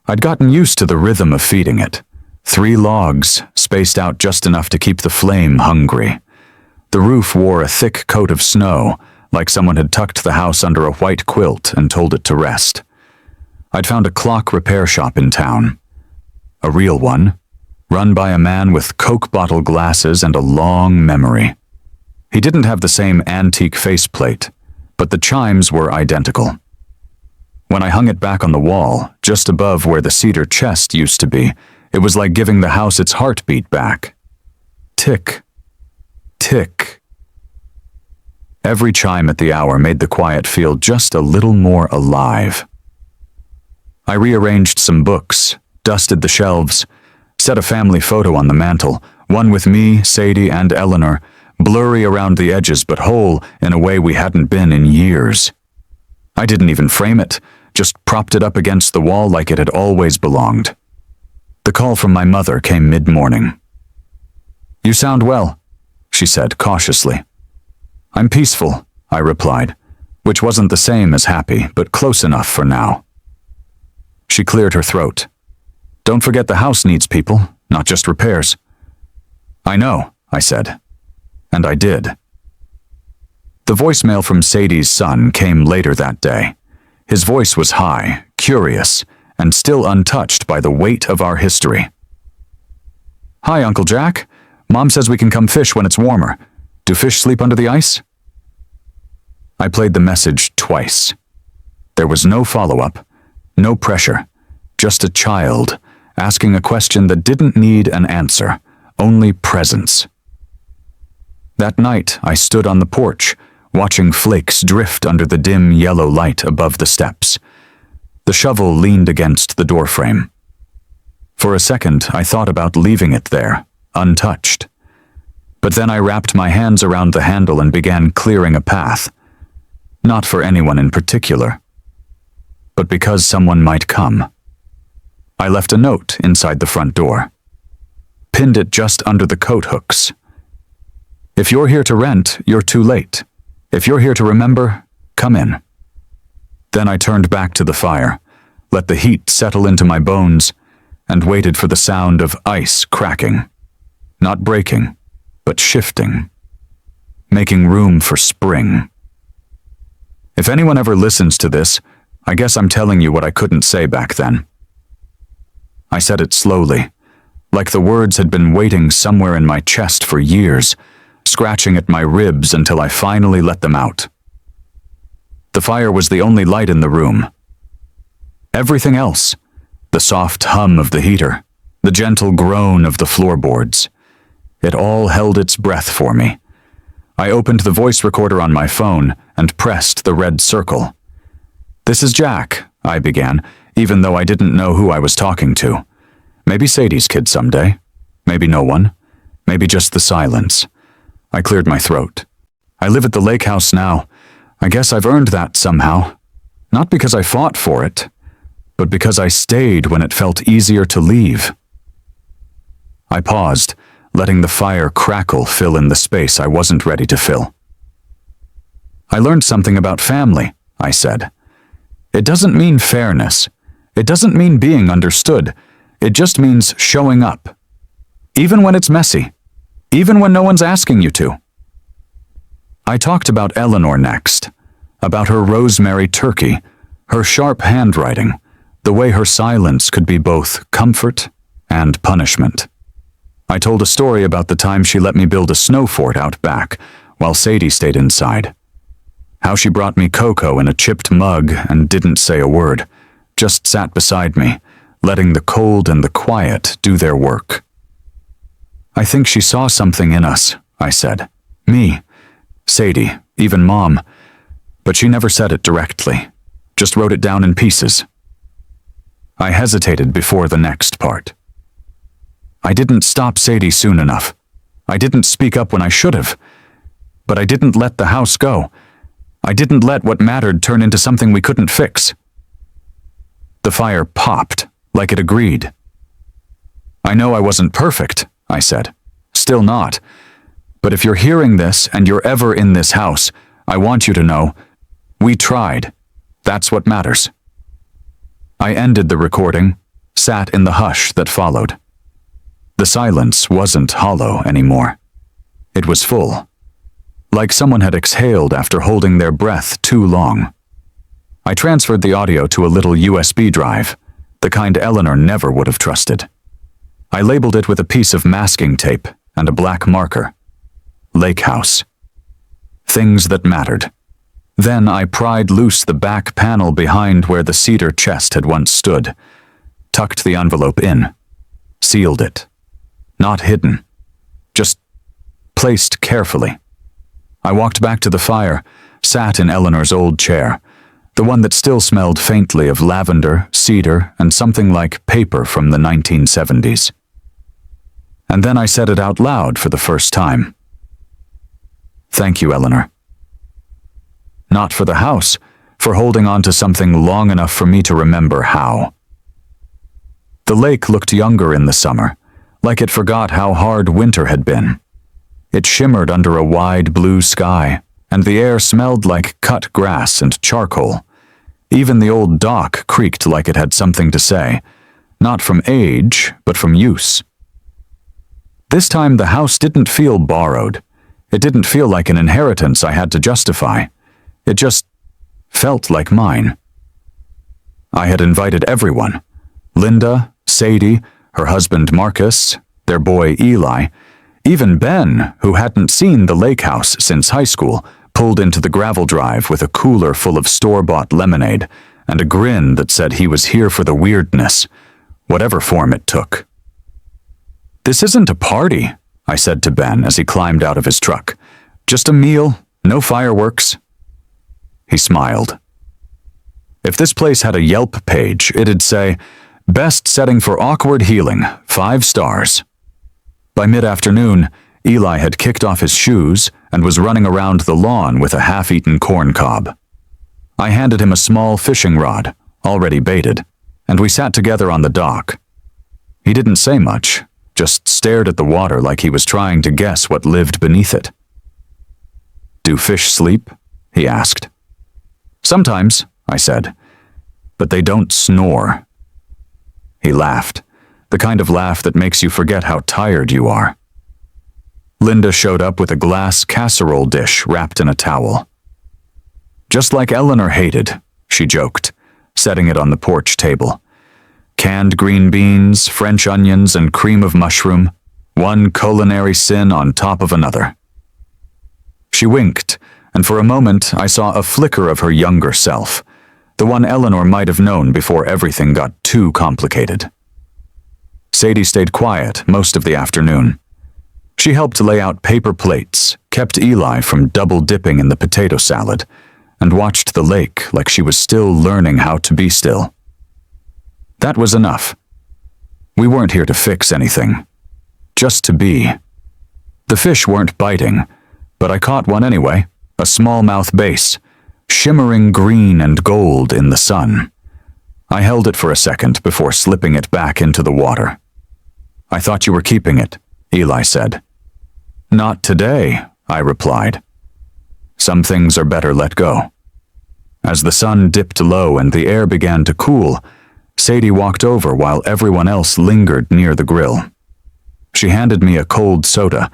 I'd gotten used to the rhythm of feeding it. 3 logs, spaced out just enough to keep the flame hungry. The roof wore a thick coat of snow, like someone had tucked the house under a white quilt and told it to rest. I'd found a clock repair shop in town. A real one, run by a man with Coke bottle glasses and a long memory. He didn't have the same antique faceplate, but the chimes were identical. When I hung it back on the wall, just above where the cedar chest used to be, it was like giving the house its heartbeat back. Tick, tick. Every chime at the hour made the quiet feel just a little more alive. I rearranged some books, dusted the shelves, set a family photo on the mantel, one with me, Sadie, and Eleanor, blurry around the edges but whole in a way we hadn't been in years. I didn't even frame it, just propped it up against the wall like it had always belonged. The call from my mother came mid-morning. "You sound well," she said cautiously. "I'm peaceful," I replied, which wasn't the same as happy, but close enough for now. She cleared her throat. "Don't forget the house needs people, not just repairs." "I know," I said. And I did. The voicemail from Sadie's son came later that day. His voice was high, curious, and still untouched by the weight of our history. "Hi, Uncle Jack. Mom says we can come fish when it's warmer. Do fish sleep under the ice?" I played the message twice. There was no follow-up, no pressure, just a child asking a question that didn't need an answer, only presence. That night, I stood on the porch, watching flakes drift under the dim yellow light above the steps. The shovel leaned against the doorframe. For a second, I thought about leaving it there, untouched. But then I wrapped my hands around the handle and began clearing a path. Not for anyone in particular, but because someone might come. I left a note inside the front door. Pinned it just under the coat hooks. "If you're here to rent, you're too late. If you're here to remember, come in." Then I turned back to the fire, let the heat settle into my bones, and waited for the sound of ice cracking. Not breaking, but shifting. Making room for spring. If anyone ever listens to this, I guess I'm telling you what I couldn't say back then. I said it slowly, like the words had been waiting somewhere in my chest for years, scratching at my ribs until I finally let them out. The fire was the only light in the room. Everything else, the soft hum of the heater, the gentle groan of the floorboards, it all held its breath for me. I opened the voice recorder on my phone and pressed the red circle. "This is Jack," I began, even though I didn't know who I was talking to. Maybe Sadie's kid someday. Maybe no one. Maybe just the silence. I cleared my throat. "I live at the lake house now. I guess I've earned that somehow. Not because I fought for it, but because I stayed when it felt easier to leave." I paused, letting the fire crackle fill in the space I wasn't ready to fill. "I learned something about family," I said. "It doesn't mean fairness. It doesn't mean being understood. It just means showing up. Even when it's messy. Even when no one's asking you to." I talked about Eleanor next. About her rosemary turkey, her sharp handwriting, the way her silence could be both comfort and punishment. I told a story about the time she let me build a snow fort out back while Sadie stayed inside. How she brought me cocoa in a chipped mug and didn't say a word, just sat beside me, letting the cold and the quiet do their work. "I think she saw something in us," I said. "Me, Sadie, even Mom. But she never said it directly, just wrote it down in pieces." I hesitated before the next part. I didn't stop Sadie soon enough. I didn't speak up when I should have. But I didn't let the house go. I didn't let what mattered turn into something we couldn't fix. The fire popped, like it agreed. "I know I wasn't perfect," I said. "Still not. But if you're hearing this and you're ever in this house, I want you to know, we tried. That's what matters." I ended the recording, sat in the hush that followed. The silence wasn't hollow anymore. It was full, like someone had exhaled after holding their breath too long. I transferred the audio to a little USB drive, the kind Eleanor never would have trusted. I labeled it with a piece of masking tape and a black marker. Lake House. Things that mattered. Then I pried loose the back panel behind where the cedar chest had once stood, tucked the envelope in, sealed it. Not hidden, just placed carefully. I walked back to the fire, sat in Eleanor's old chair, the one that still smelled faintly of lavender, cedar, and something like paper from the 1970s. And then I said it out loud for the first time. "Thank you, Eleanor. Not for the house, for holding on to something long enough for me to remember how." The lake looked younger in the summer, like it forgot how hard winter had been. It shimmered under a wide blue sky, and the air smelled like cut grass and charcoal. Even the old dock creaked like it had something to say, not from age, but from use. This time the house didn't feel borrowed. It didn't feel like an inheritance I had to justify. It just felt like mine. I had invited everyone. Linda, Sadie, her husband Marcus, their boy Eli, even Ben, who hadn't seen the lake house since high school, pulled into the gravel drive with a cooler full of store-bought lemonade and a grin that said he was here for the weirdness, whatever form it took. "This isn't a party," I said to Ben as he climbed out of his truck. "Just a meal, no fireworks." He smiled. If this place had a Yelp page, it'd say, "Best setting for awkward healing, 5 stars." By mid-afternoon, Eli had kicked off his shoes and was running around the lawn with a half-eaten corn cob. I handed him a small fishing rod, already baited, and we sat together on the dock. He didn't say much, just stared at the water like he was trying to guess what lived beneath it. "Do fish sleep?" he asked. "Sometimes," I said, "but they don't snore." He laughed, the kind of laugh that makes you forget how tired you are. Linda showed up with a glass casserole dish wrapped in a towel. "Just like Eleanor hated," she joked, setting it on the porch table. "Canned green beans, French onions, and cream of mushroom, one culinary sin on top of another." She winked, and for a moment I saw a flicker of her younger self, The one Eleanor might have known before everything got too complicated. Sadie stayed quiet most of the afternoon. She helped lay out paper plates, kept Eli from double-dipping in the potato salad, and watched the lake like she was still learning how to be still. That was enough. We weren't here to fix anything, just to be. The fish weren't biting, but I caught one anyway, a smallmouth bass, shimmering green and gold in the sun. I held it for a second before slipping it back into the water. "I thought you were keeping it," Eli said. "Not today," I replied. "Some things are better let go." As the sun dipped low and the air began to cool, Sadie walked over while everyone else lingered near the grill. She handed me a cold soda,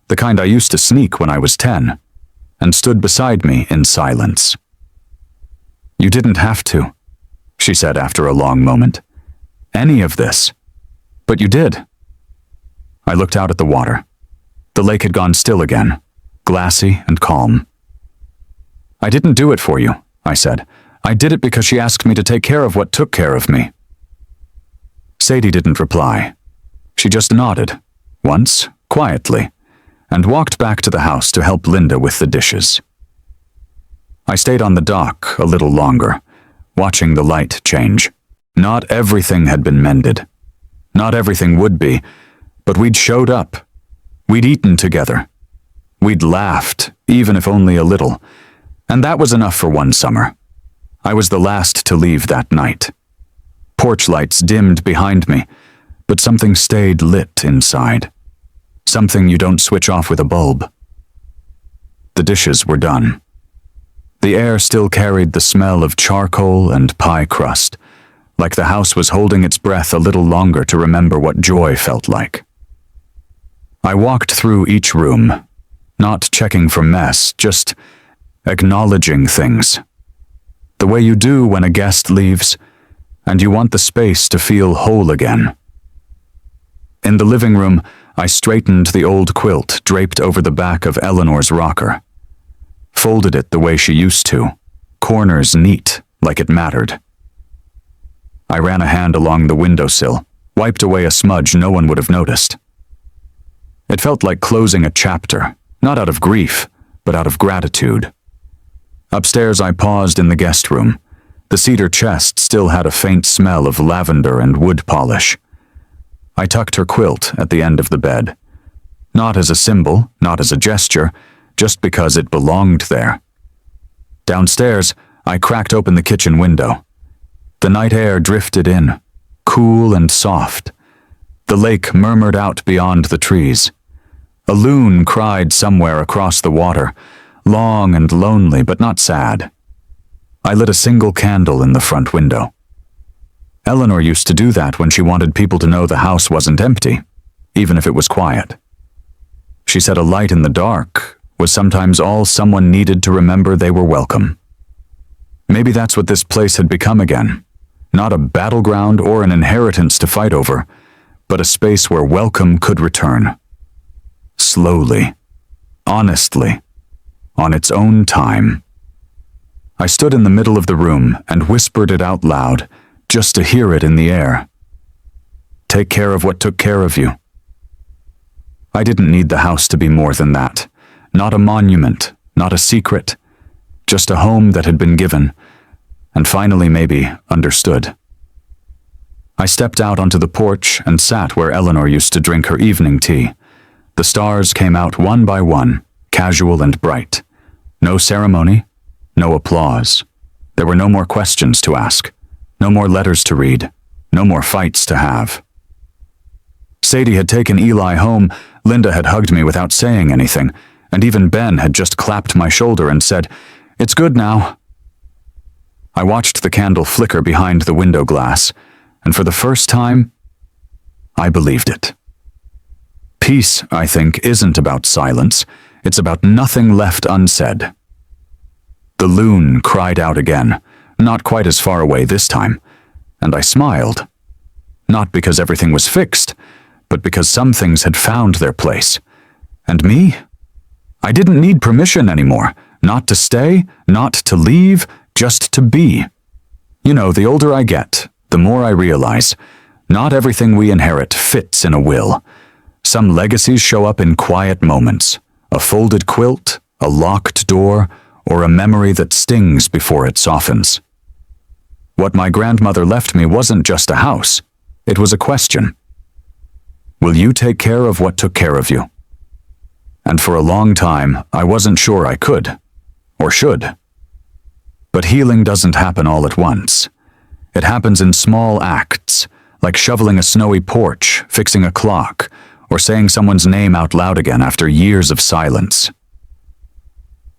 the kind I used to sneak when I was 10, and stood beside me in silence. "You didn't have to," she said after a long moment. "Any of this. But you did." I looked out at the water. The lake had gone still again, glassy and calm. "I didn't do it for you," I said. "I did it because she asked me to take care of what took care of me." Sadie didn't reply. She just nodded, once, quietly, and walked back to the house to help Linda with the dishes. I stayed on the dock a little longer, watching the light change. Not everything had been mended. Not everything would be, but we'd showed up. We'd eaten together. We'd laughed, even if only a little, and that was enough for one summer. I was the last to leave that night. Porch lights dimmed behind me, but something stayed lit inside. Something you don't switch off with a bulb. The dishes were done. The air still carried the smell of charcoal and pie crust, like the house was holding its breath a little longer to remember what joy felt like. I walked through each room, not checking for mess, just acknowledging things. The way you do when a guest leaves, and you want the space to feel whole again. In the living room, I straightened the old quilt draped over the back of Eleanor's rocker. Folded it the way she used to, corners neat, like it mattered. I ran a hand along the windowsill, wiped away a smudge no one would have noticed. It felt like closing a chapter, not out of grief, but out of gratitude. Upstairs I paused in the guest room. The cedar chest still had a faint smell of lavender and wood polish. I tucked her quilt at the end of the bed. Not as a symbol, not as a gesture, just because it belonged there. Downstairs, I cracked open the kitchen window. The night air drifted in, cool and soft. The lake murmured out beyond the trees. A loon cried somewhere across the water, long and lonely but not sad. I lit a single candle in the front window. Eleanor used to do that when she wanted people to know the house wasn't empty, even if it was quiet. She said a light in the dark was sometimes all someone needed to remember they were welcome. Maybe that's what this place had become again. Not a battleground or an inheritance to fight over, but a space where welcome could return. Slowly, honestly, on its own time. I stood in the middle of the room and whispered it out loud, just to hear it in the air. Take care of what took care of you. I didn't need the house to be more than that. Not a monument, not a secret, just a home that had been given, and finally maybe understood. I stepped out onto the porch and sat where Eleanor used to drink her evening tea. The stars came out one by one, casual and bright. No ceremony, no applause. There were no more questions to ask, no more letters to read, no more fights to have. Sadie had taken Eli home, Linda had hugged me without saying anything, and even Ben had just clapped my shoulder and said, "It's good now." I watched the candle flicker behind the window glass, and for the first time, I believed it. Peace, I think, isn't about silence. It's about nothing left unsaid. The loon cried out again, not quite as far away this time, and I smiled. Not because everything was fixed, but because some things had found their place. And me? I didn't need permission anymore. Not to stay, not to leave, just to be. You know, the older I get, the more I realize not everything we inherit fits in a will. Some legacies show up in quiet moments, a folded quilt, a locked door, or a memory that stings before it softens. What my grandmother left me wasn't just a house, it was a question. Will you take care of what took care of you? And for a long time, I wasn't sure I could, or should. But healing doesn't happen all at once. It happens in small acts, like shoveling a snowy porch, fixing a clock, or saying someone's name out loud again after years of silence.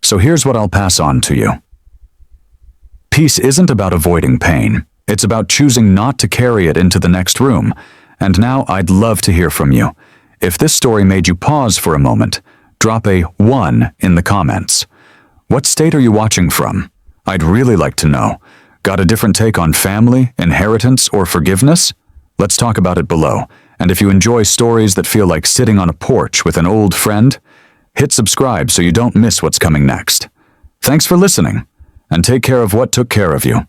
So here's what I'll pass on to you. Peace isn't about avoiding pain. It's about choosing not to carry it into the next room. And now I'd love to hear from you. If this story made you pause for a moment, drop a 1 in the comments. What state are you watching from? I'd really like to know. Got a different take on family, inheritance, or forgiveness? Let's talk about it below. And if you enjoy stories that feel like sitting on a porch with an old friend, hit subscribe so you don't miss what's coming next. Thanks for listening, and take care of what took care of you.